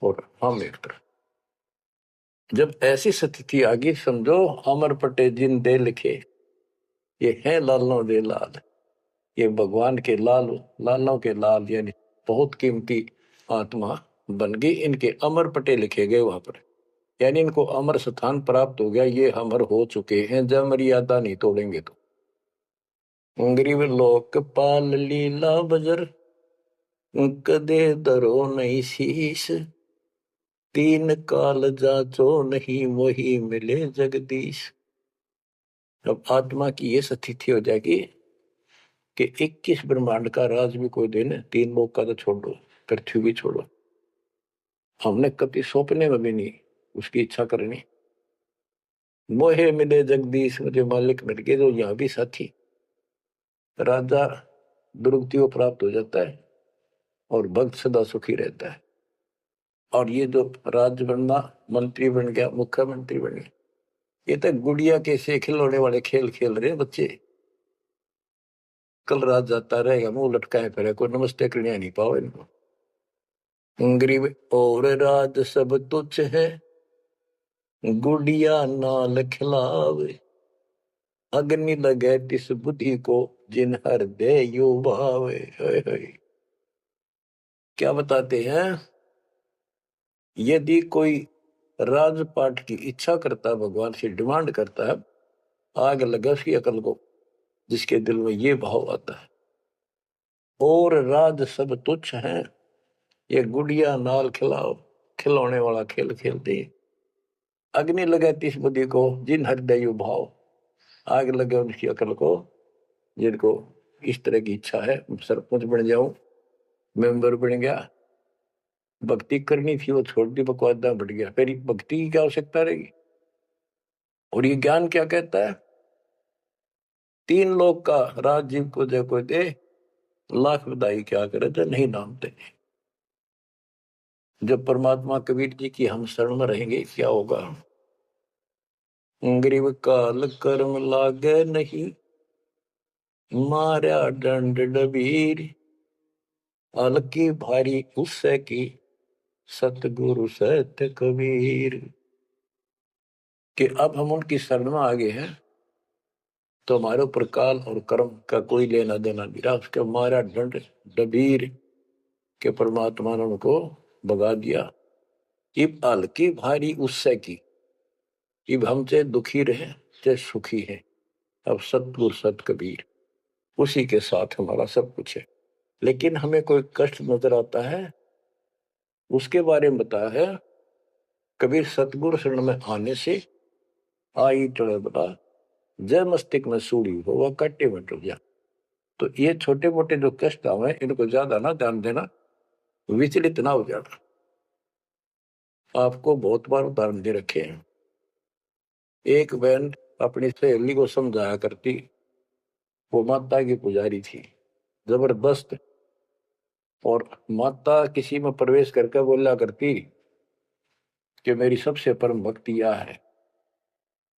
और हम एक तरफ। जब ऐसी स्थिति आ गई, समझो अमर पटे जिन दे लिखे, ये है लालों दे लाल, ये भगवान के लाल, लालों के लाल, यानी बहुत कीमती आत्मा बन गई, इनके अमर पटे लिखे गए वहां पर, यानी इनको अमर स्थान प्राप्त हो गया, ये अमर हो चुके हैं, जब मर्यादा नहीं तोड़ेंगे तो। गरीब लोक पाल लीला बजर, कदे दरो नहीं शीश, तीन काल जाचो नहीं वही मिले जगदीश। अब आत्मा की ये स्थिति हो जाएगी कि 21 ब्रह्मांड का राज भी कोई देने, 3 लोक का तो छोड़ो, पृथ्वी भी छोड़ो, हमने कभी सौंपने में भी नहीं उसकी इच्छा करनी। मोहे मिले जगदीश, मुझे मालिक मिल गए, जो यहाँ भी साथी, राजा दुर्गति को प्राप्त हो जाता है और भक्त सदा सुखी रहता है। और ये जो राज्य बनना, मंत्री बन गया, मुख्यमंत्री बन गया, ये तो गुड़िया के से खिलौने वाले खेल खेल रहे बच्चे। कल रात जाता रहेगा, मुंह लटकाए फिरे, कोई नमस्ते करने नहीं पाओ इनको। गरीब और राज सब तुच्छ है, गुड़िया नाल खिलावे, अग्नि लगे तिस बुद्धि को, जिन हृदय यू भावे। क्या बताते हैं, यदि कोई राजपाट की इच्छा करता है, भगवान से डिमांड करता है, आग लगा उसकी अकल को, जिसके दिल में ये भाव आता है। और राज सब तुच्छ हैं, ये गुड़िया नाल खिलाओ, खिलौने वाला खेल खेलते। अग्नि लगे तिस बुद्धि को, जिन हृदय भाव, आग लगे उनकी अकल को, जिनको इस तरह की इच्छा है, सरपंच बन जाऊं, मेंबर बन गया, भक्ति करनी थी वो छोड़ दी, बकवादा बढ़ गया, फिर भक्ति की क्या आवश्यकता रहेगी। और ये ज्ञान क्या कहता है, 3 लोक का राज जीव को दे कोई दे, लाख बधाई क्या करे तो नहीं नामते। जब परमात्मा कबीर जी की हम शरण में रहेंगे क्या होगा, गरीब काल कर्म लागे नहीं, मारा दंड डबीर, अलकी भारी उससे की, सतगुरु सत्य कबीर। कि अब हम उनकी शरण में आ गए हैं तो हमारे ऊपर काल और कर्म का कोई लेना देना नहीं रहा, उसके मारा दंड डबीर के परमात्मा ने उनको भगा दिया। इब हल्की भारी उससे की, इब हम चाहे दुखी रहे चाहे सुखी है, अब सतगुरु सत कबीर, उसी के साथ हमारा सब कुछ है। लेकिन हमें कोई कष्ट नजर आता है, उसके बारे में बताया है कबीर, सतगुरु शरण में आने से आई चढ़े बता, जय मस्तिष्क में सूड़ी हो वह कट्टे में टूट जा। तो ये छोटे मोटे जो कष्ट आवे इनको ज्यादा ना ध्यान देना, विचलित ना हो जाना। आपको बहुत बार उदाहरण दे रखे हैं। एक बहन अपनी सहेली को समझाया करती, वो माता की पुजारी थी जबरदस्त, और माता किसी में प्रवेश करके बोला करती कि मेरी सबसे परम भक्ति यह है।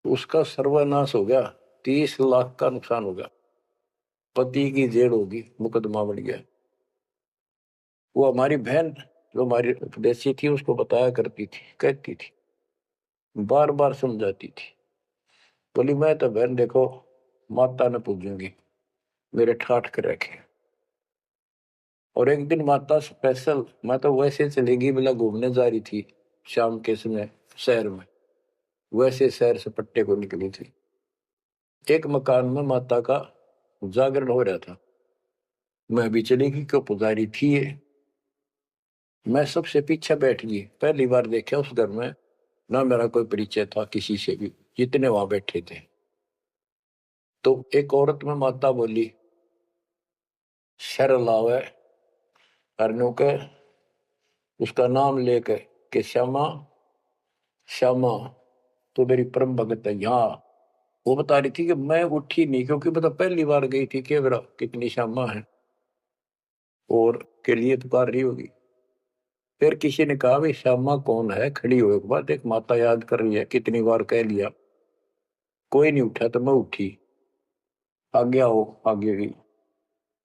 उसका सर्वनाश हो गया, 30 लाख का नुकसान हो गया, पति की जेल होगी, मुकदमा बढ़ गया। वो हमारी बहन जो हमारी उपदेशी थी उसको बताया करती थी, कहती थी, बार बार समझाती थी, बोली मैं तो बहन देखो माता ने पूजूंगी, मेरे ठाठ कर रखे। और एक दिन माता स्पेशल, मैं तो वैसे चलेगी बिना घूमने जा रही थी शाम के समय शहर में, वैसे शहर से पट्टे को निकली थी। एक मकान में माता का जागरण हो रहा था, मैं भी चली गई, क्यों पुजारी थी ये। मैं सबसे पीछे बैठ गई, पहली बार देखा उस घर में, ना मेरा कोई परिचय था किसी से भी, जितने वहां बैठे थे। तो एक औरत में माता बोली, शर लावे हरनों के उसका नाम लेके कि श्यामा श्यामा तो मेरी परम भगत है यहाँ। वो बता रही थी कि मैं उठी नहीं क्योंकि मतलब पहली बार गई थी कि मेरा कितनी श्यामा है और के लिए पुकार रही होगी। फिर किसी ने कहा भाई श्यामा कौन है, खड़ी हो एक बार देख माता याद कर रही है, कितनी बार कह लिया, कोई नहीं उठा तो मैं उठी, आगे आओ आगे गई।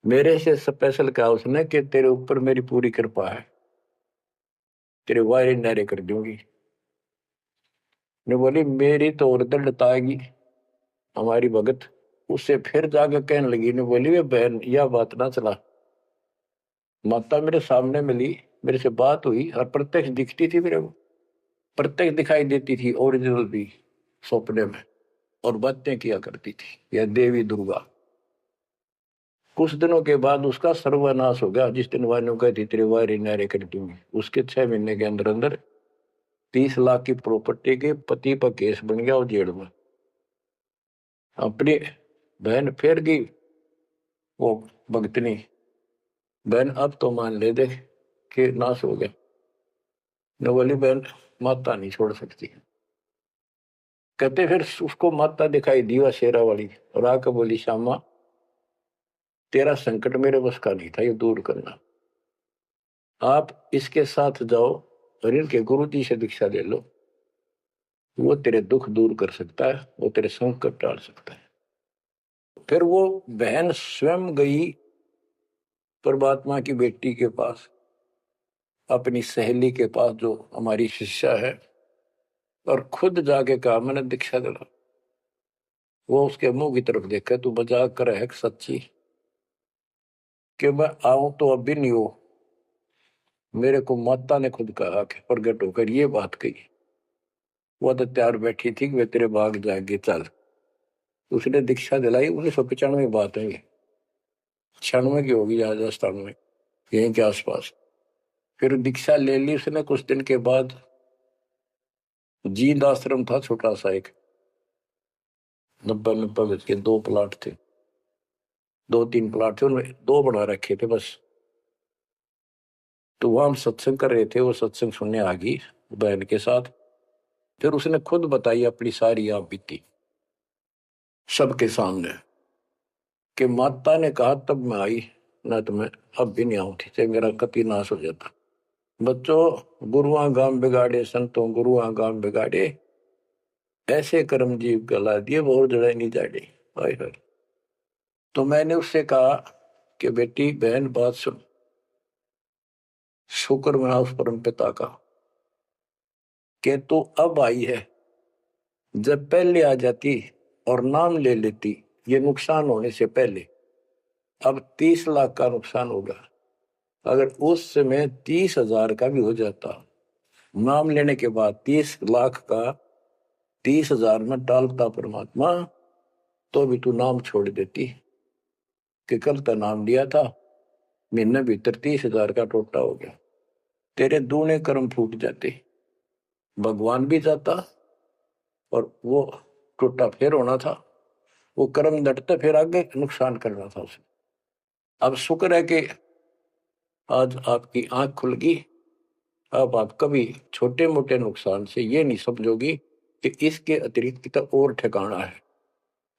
मेरे से स्पेशल कहा उसने कि तेरे ऊपर मेरी पूरी कृपा है, तेरे वायरे नारे कर दूंगी। ने बोली मेरी तो और दंडताएगी हमारी भगत। उससे फिर जाकर कहने लगी, ने बोली वे बहन यह बात ना चला, माता मेरे सामने मिली, मेरे से बात हुई और प्रत्यक्ष दिखती थी मेरे को, प्रत्यक्ष दिखाई देती थी ओरिजिनल भी सपने में, और बातें किया करती थी यह देवी दुर्गा। कुछ दिनों के बाद उसका सर्वनाश हो गया। जिस दिन वायु कहती तेरे वायरे नारे कर दूंगी, उसके 6 महीने के अंदर अंदर 30 लाख की प्रॉपर्टी के पति पर केस बन गया और जेल में। अपनी बहन फिर गई वो भगतनी, बहन अब तो मान ले दे कि नाश हो गया। न बोली बहन माता नहीं छोड़ सकती। कहते फिर उसको माता दिखाई दी वह शेरा वाली और आकर बोली श्यामा तेरा संकट मेरे बस का नहीं था ये दूर करना, आप इसके साथ जाओ और इनके गुरु जी से दीक्षा ले लो, वो तेरे दुख दूर कर सकता है, वो तेरे संकट टाल सकता है। फिर वो बहन स्वयं गई परमात्मा की बेटी के पास, अपनी सहेली के पास जो हमारी शिष्या है, और खुद जाके कहा मैंने दीक्षा दिला। वो उसके मुंह की तरफ देखा, तू मजाक कर है सच्ची कि मैं आऊं तो अब भी नहीं हो, मेरे को माता ने खुद कहा कि प्रगट होकर ये बात कही। वो तो तैयार बैठी थी कि वे तेरे भाग जाएंगे चल। उसने दीक्षा दिलाई, 1995 बात है ये, 96 की होगी राजस्थान में यहीं के आसपास। फिर दीक्षा ले ली उसने। कुछ दिन के बाद जींद आश्रम था छोटा सा एक, 90 गज के 2 प्लाट थे, 2-3 प्लाट थे, उनमें 2 बना रखे थे बस। तो वहां हम सत्संग कर रहे थे, वो सत्संग सुनने आ गई बहन के साथ। फिर उसने खुद बताई अपनी सारी आप बीती सबके सामने कि माता ने कहा तब मैं आई, ना तो मैं अब भी नहीं आऊं थी, चाहे मेरा कति नाश हो जाता। बच्चों गुरुआ गांव बिगाड़े संतों गुरुआ गांव बिगाड़े, ऐसे कर्म जीव गला दिए बहुत जड़े नहीं जाड़े। हाय हाय। तो मैंने उससे कहा कि बेटी बहन बात सुन, शुक्र मना उस परम पिता का कि तू अब आई है, जब पहले आ जाती और नाम ले लेती ये नुकसान होने से पहले, अब 30 लाख का नुकसान होगा। अगर उस समय 30,000 का भी हो जाता, नाम लेने के बाद 30 लाख का 30,000 में डालता परमात्मा, तो भी तू नाम छोड़ देती कि कल तो नाम लिया था, महीने भीतर 30,000 का टोटा हो गया, तेरे दूने कर्म फूट जाते, भगवान भी जाता और वो टोटा फिर होना था, वो कर्म डटते फिर आगे नुकसान करना था उसे। अब शुक्र है कि आज आपकी आंख खुल गई। अब आप कभी छोटे मोटे नुकसान से ये नहीं समझोगी कि इसके अतिरिक्त तो और ठिकाना है,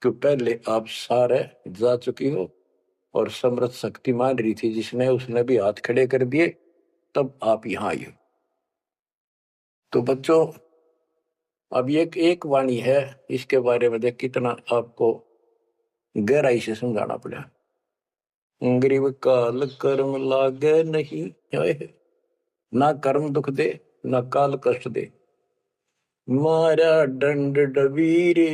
क्यों पहले आप सारे जा चुकी हो और समृद्ध शक्ति मान रही थी जिसने, उसने भी हाथ खड़े कर दिए, तब आप यहां आई हो। तो बच्चों अब ये एक वाणी है, इसके बारे में देख कितना आपको गहराई से समझाना पड़ा। गरीब काल कर्म लागे नहीं, ना कर्म दुख दे ना काल कष्ट दे, मारा दंड डबीरे।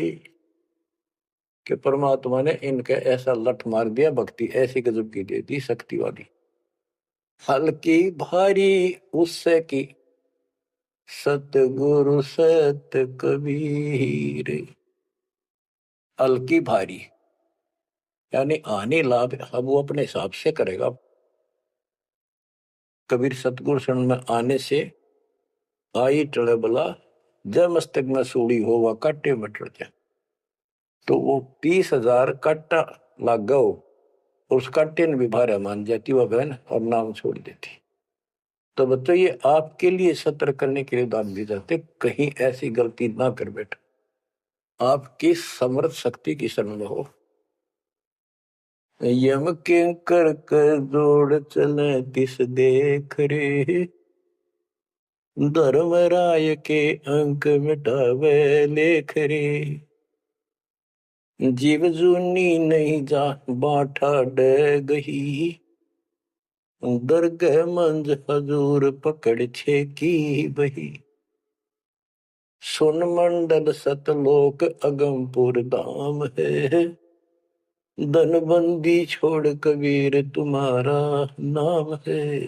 कि परमात्मा ने इनके ऐसा लठ मार दिया, भक्ति ऐसी गजब की दे दी शक्ति वाली, हल्की भारी उससे की सतगुरु सत कबीर। हल्की भारी यानी आने लाभ अब वो अपने हिसाब से करेगा। कबीर सतगुरु शरण में आने से आई टले बला, जब मस्तक में सूड़ी हो वह काटे में टल जाए। तो वो 30,000 काटा लाग गो उसका टिन भी भारा मान जाती वह बहन और नाम छोड़ देती। तो बच्चों ये आपके लिए सत्र करने के लिए दान दिए जाते, कहीं ऐसी गलती ना कर बैठो, आपकी समर्थ शक्ति की शरण में हो। यम के कर कर जोड़ चले तिस देख रे, धर्मराय के अंक मिटावे लेख रे, जीव जूनी नहीं जा बाठा डे गही, दरगह मंज हजूर पकड़ छे की बही, सुन मंडल सतलोक अगमपुर धाम है, धनबंदी छोड़ कबीर तुम्हारा नाम है।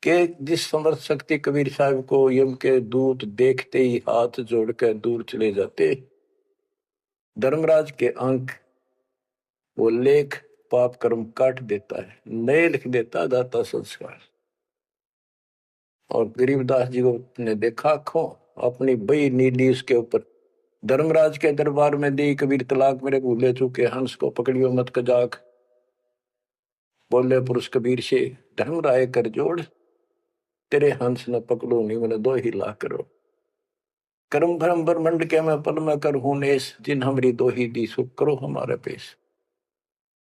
के जिस समर्थ शक्ति कबीर साहब को यम के दूत देखते ही हाथ जोड़कर दूर चले जाते, धर्मराज के अंक वो लेख पाप कर्म काट देता है, नए लिख देता दाता संस्कार। और गरीबदास जी को ने देखा आंखों अपनी बई नीली उसके ऊपर, धर्मराज के दरबार में दी कबीर तलाक मेरे भूले चूके, हंस को पकड़ियो मत कजाक, बोले पुरुष कबीर से धर्मराय कर जोड़, तेरे हंस न पकड़ो नहीं मैंने दो ही ला करो, कर्म भरम ब्रह्मंड के मैं पल में कर हूं नेस, जिन हमरी दो ही दी सुख करो हमारे पेश,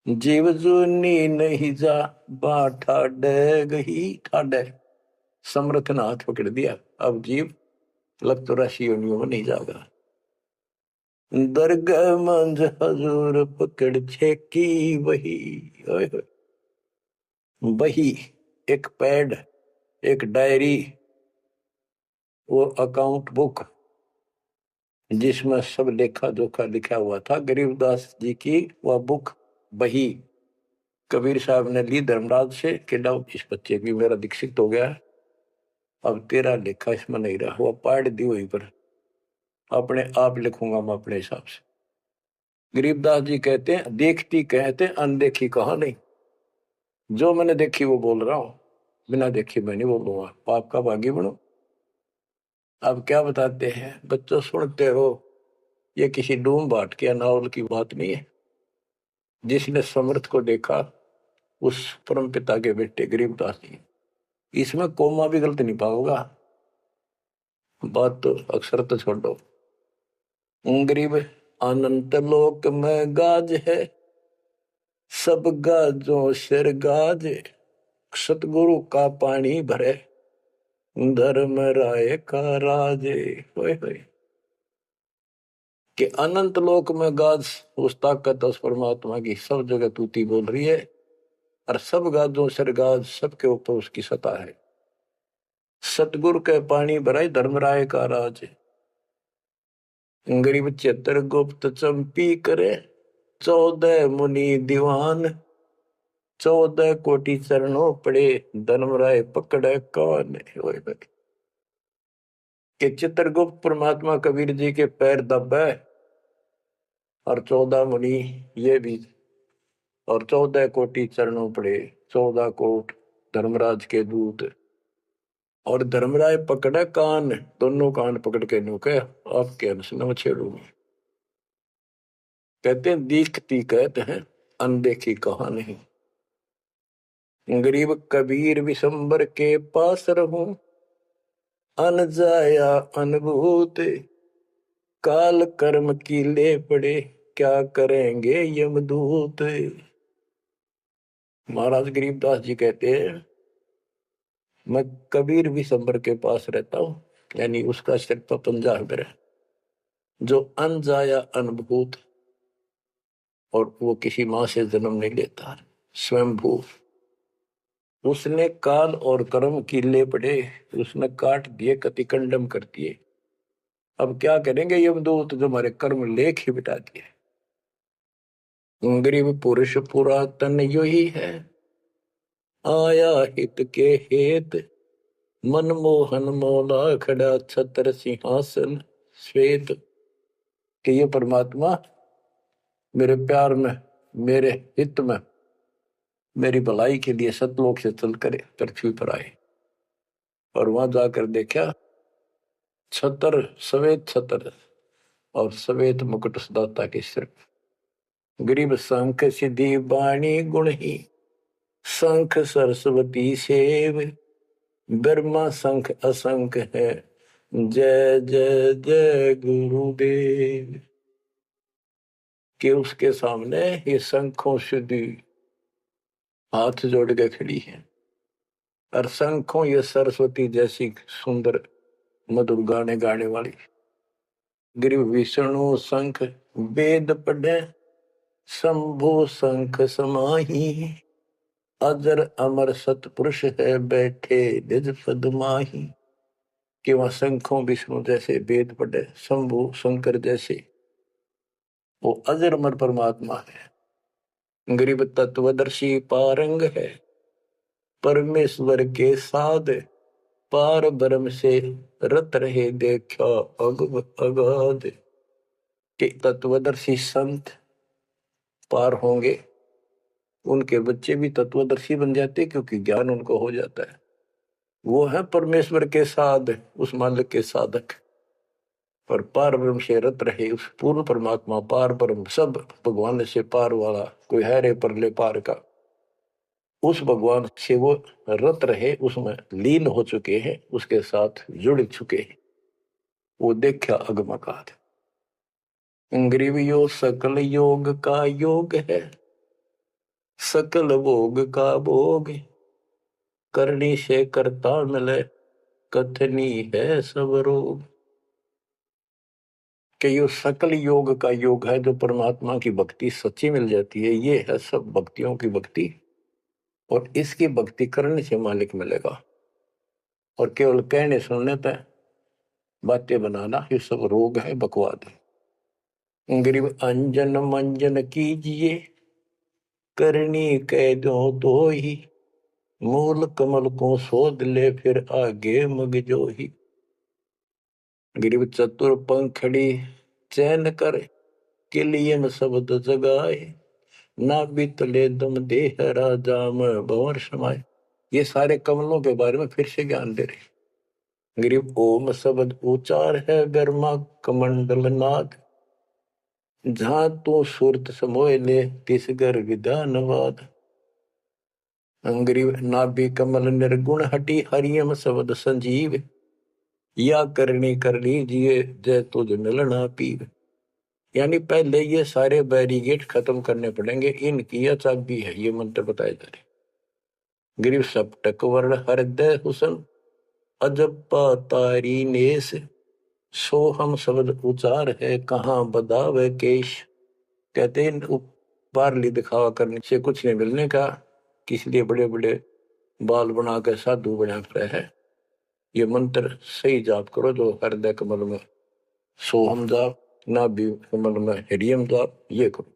जीव जूनी नहीं जा बाठा डे गही, ठाडे समर्थ ने हाथ पकड़ दिया, अब जीव लग तो राशि योनियों नहीं जागा, दरगाह मंज हजूर पकड़ छे की वही, वही एक पैड, एक डायरी, वो अकाउंट बुक जिसमें सब लेखा जोखा लिखा हुआ था, गरीबदास जी की वह बुक बही कबीर साहब ने ली धर्मराज से कि लाओ इस बच्चे की मेरा दीक्षित हो गया, अब तेरा लेखा इसमें नहीं रहा, वो पाड़ दी वहीं पर, अपने आप लिखूंगा मैं अपने हिसाब से। गरीबदास जी कहते हैं देखती कहते अनदेखी कहा नहीं, जो मैंने देखी वो बोल रहा हूं, बिना देखी मैं नहीं बोलूंगा, पाप का भागी बनो। अब क्या बताते हैं बच्चों, सुनते हो, ये किसी डूम बाट के नावल की बात नहीं है, जिसने समर्थ को देखा उस परम पिता के बेटे गरीबदास जी, इसमें कोमा भी गलत नहीं पाओगा, बात तो अक्सर तो छोड़ दो। गरीब अनंत लोक में गाज है, सब गाजों सिर गाज, सतगुरु का पानी भरे, धर्म राय का राजे, होए होए कि अनंत लोक में गाज उस ताकत उस परमात्मा की सब जगह तूती बोल रही है, और सब गाजों सिर गाज सबके ऊपर उसकी सत्ता है, सतगुरु के पानी भराई धर्मराय का राज, गरीब चतर गुप्त चंपी करे, 14 मुनि दीवान, 14 कोटि चरणों पड़े, धर्मराय पकड़े कौन, कि चित्रगुप्त परमात्मा कबीर जी के पैर दबे, और 14 मुनि ये भी, और 14 कोटि चरणों पड़े, 14 कोट धर्मराज के दूत, और धर्मराय पकड़े कान, दोनों कान पकड़ के नुके आपके अंश न छेड़ूंगी। कहते हैं दीखती कहते हैं अनदेखी कहा नहीं, गरीब कबीर विशंबर के पास रहूं, अन जाया अनुभूत, काल कर्म की ले पड़े, क्या करेंगे यमदूत। महाराज गरीबदास जी कहते हैं मैं कबीर विशंबर के पास रहता हूं, यानी उसका सिर पर पंजा है मेरा, जो अन जाया अनुभूत, और वो किसी माँ से जन्म नहीं लेता, स्वयंभू, उसने काल और कर्म की ले पड़े, उसने काट दिए, कतिकंडम कर दिए, अब क्या करेंगे यमदूत, जो हमारे कर्म लेख ही बिटा दिए। गरीब पुरुष पुरातन यो ही है, आया हित के हेत, मनमोहन मौला खड़ा छत्र सिंहासन श्वेत, कि ये परमात्मा मेरे प्यार में, मेरे हित में, मेरी भलाई के लिए सतलोक से चल कर पृथ्वी पर आए, और वहां जाकर देखा छतर, सफेद छतर और सफेद मुकुट दाता के सिर, गरीब शंख सिद्धि बाणी गुण ही, शंख सरस्वती सेव, ब्रह्मा शंख असंख है, जय जय जय गुरुदेव। कि उसके सामने ये शंखों सिद्धि हाथ जोड़ के खड़ी है, और शंखों ये सरस्वती जैसी सुंदर मधुर गाने गाने वाली। गिरि विष्णु शंख वेद पढ़े, शंभु शंख समाही, अजर अमर सतपुरुष है बैठे निज पद माही। कि वह शंखों विष्णु जैसे वेद पढ़े, शंभु शंकर जैसे वो अजर अमर परमात्मा है। गरीब तत्वदर्शी पारंग है, परमेश्वर के साध, पार ब्रह्म से रत रहे देखा अगम अगाध। के तत्वदर्शी संत पार होंगे, उनके बच्चे भी तत्वदर्शी बन जाते क्योंकि ज्ञान उनको हो जाता है। वो है परमेश्वर के साध, उस मालिक के साधक। पर पार ब्रह्म से रत रहे, उस पूर्ण परमात्मा पार ब्रह्म सब भगवान से पार वाला कोई है रे परले पार का, उस भगवान से वो रत रहे, उसमें लीन हो चुके हैं, उसके साथ जुड़ चुके हैं। वो देखा अगमकाद। ग्रीवियो सकल योग का योग है, सकल भोग का भोग, करनी से करता मिले, कथनी है सब रोग। कि यो सकल योग का योग है, जो परमात्मा की भक्ति सच्ची मिल जाती है, ये है सब भक्तियों की भक्ति। और इसकी भक्ति करने से मालिक मिलेगा, और केवल कहने सुनने पर बातें बनाना ये सब रोग है, बकवाद है। गरीब अंजन मंजन कीजिए, करनी कह दो तो ही, मूल कमल को शोध ले फिर आगे मग जो ही। गरीब चतुर पंखड़ी चैन कर, के लिए में शब्द जगाए, ना बीतले दम देह राजा में भंवर समाए। ये सारे कमलों के बारे में फिर से ज्ञान दे रहे। गरीब ओम शब्द उचार है, ब्रह्मा कमंडल नाद, जहां तू सुरत समोय ले तिस गर विधानवाद। गरीब नाभि कमल निर्गुण हटी, हरियम शब्द संजीव, या करनी कर लीजिए जय तुझ मिलना पीव। यानी पहले ये सारे बैरिगेट खत्म करने पड़ेंगे, इनकी यह चाबी है, ये मंत्र बताए जा रहे। गरीब सपटक वर्ण हृदय हुसन, अजब्बा तारी नेस, सो हम शब्द उचार है, कहाँ बदावे केश। कहते हैं बारली दिखावा करने से कुछ नहीं मिलने का, किस लिए बड़े बड़े बाल बना कर साधु बना रहे है। ये मंत्र सही जाप करो, जो हृदय कमल में सोहम जाप, नाभि कमल में हरियम जाप, ये करो।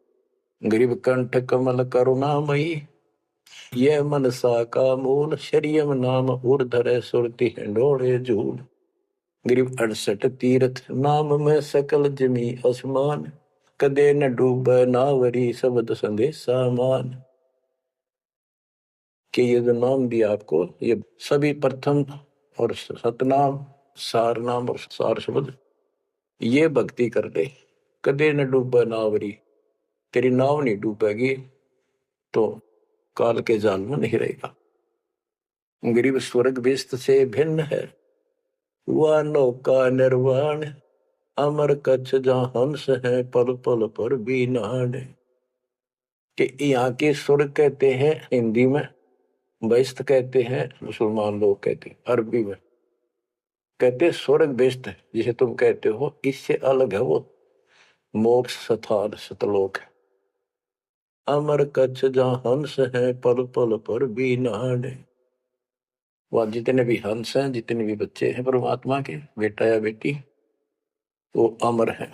गरीब कंठ कमल करुणामयी, ये मनसा का मूल, शरियम नाम उर्धर सुरति हिंडोड़े झूल। गरीब 68 तीर्थ नाम में सकल जमी आसमान, कदे न डूब नावरी शब्द संदेशा मान। कि ये जो नाम दिया आपको, ये सभी प्रथम और सतनाम, सार नाम और सार शब्द, ये भक्ति कर ले, कदे न डूबा नावरी, तेरी नाव नहीं डूबेगी तो काल के जाल में नहीं रहेगा। गरीब स्वर्ग बेस्त से भिन्न है, वह नौका निर्वाण, अमर कच्छ जहाँ हंस है, पल पल पर भी नाण। कि यहाँ के स्वर्ग कहते हैं हिंदी में, बेस्त कहते हैं मुसलमान लोग कहते हैं, अरबी में कहते स्वर्ग बेस्त, जिसे तुम कहते हो, इससे अलग है वो मोक्ष स्थान सतलोक है। अमर कच्छ जहाँ हंस है, पल पल पर भी नाण। वह जितने भी हंस हैं, जितने भी बच्चे हैं परमात्मा के, बेटा या बेटी, वो अमर है।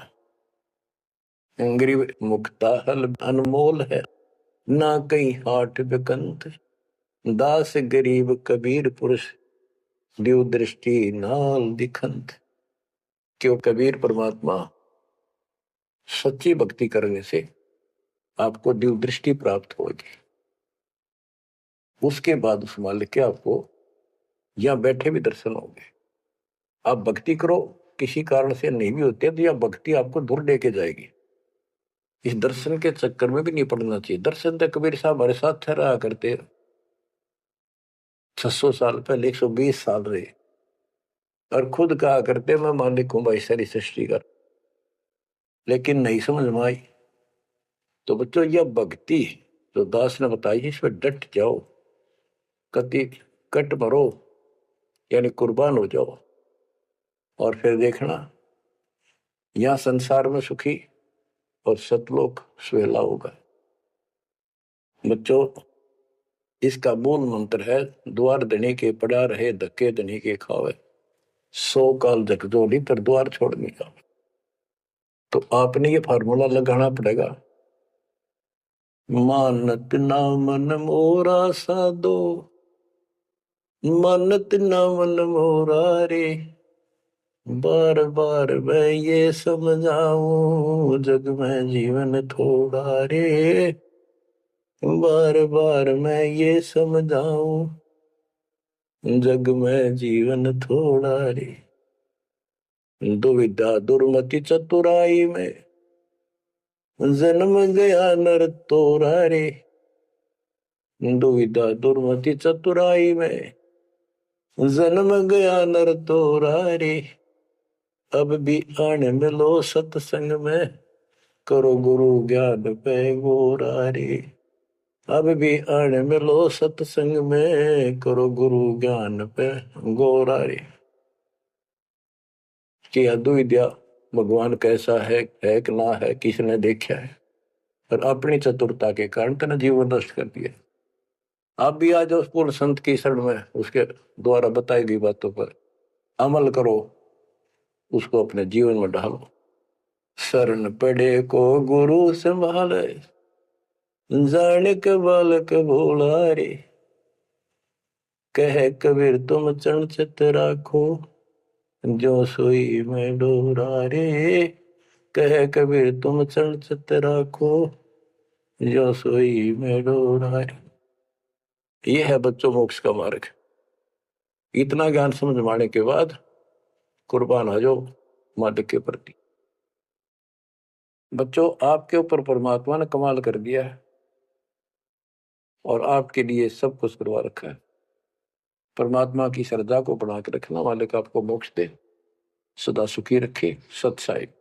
गरीब मुक्ता हल अनमोल है, ना कहीं हाट बिकंत, दास गरीब कबीर पुरुष, दिव दृष्टि नाल दिखंत। क्यों कबीर परमात्मा सच्ची भक्ति करने से आपको दिव दृष्टि प्राप्त होगी। उसके बाद उस मालिक के आपको यहां बैठे भी दर्शन होंगे। आप भक्ति करो, किसी कारण से नहीं भी होते तो यह भक्ति आपको दूर लेके जाएगी। इस दर्शन के चक्कर में भी नहीं पड़ना चाहिए। दर्शन तो कबीर साहब हमारे साथ रहा करते, 600 साल पहले, 120 साल रहे, और खुद कहा करते मैं मालिक हूं भाई सारी सृष्टि का। लेकिन नहीं समझ में आई। तो बच्चों यह भक्ति जो दास ने बताई है, इसमें डट जाओ, कति कट मरो, यानी कुर्बान हो जाओ, और फिर देखना यहां संसार में सुखी और सतलोक सुहेला होगा। बच्चों इसका मूल मंत्र है, द्वार धनी के पड़ा रहे, धक्के धनी के खावे, 100 काल झकझोरी तर द्वार छोड़ने का। तो आपने ये फार्मूला लगाना पड़ेगा, मानत ना मन मोरा साधो, मानत ना मन मोरा रे, बार बार मैं ये समझाऊं, जग में जीवन थोड़ा रे, बार बार मैं ये समझाऊं, जग में जीवन थोड़ा रे। दुविधा दुर्मति चतुराई में, जन्म गया नर तोरा रे, दुविधा दुर्मति चतुराई में, जन्म गया नर तोरा रे, अब भी आने मिलो सत्संग में, करो गुरु ज्ञान पे गोरा रे, अब भी आने मिलो सत्संग में, करो गुरु ज्ञान पे गोरा रे। कि अद्विद्या भगवान कैसा है कि ना है, किसने देखा है, पर अपनी चतुरता के कारण तेने जीवन नष्ट कर दिया। आप भी आज उस पूर्ण संत की शरण में, उसके द्वारा बताई गई बातों पर अमल करो, उसको अपने जीवन में ढालो। शरण पड़े को गुरु संभाले, जाने के बालक भोला रे, कह कबीर तुम चरण चित राखो, जो सोई में डोरा रे, कह कबीर तुम चरण चित राखो, जो सोई में डोरा रे। ये है बच्चों मोक्ष का मार्ग। इतना ज्ञान समझ माने के बाद कुर्बान हो जाओ मालिक के प्रति। बच्चों आपके ऊपर परमात्मा ने कमाल कर दिया है और आपके लिए सब कुछ करवा रखा है। परमात्मा की श्रद्धा को बना के रखना, मालिक आपको मोक्ष दे, सदा सुखी रखे। सत साहिब।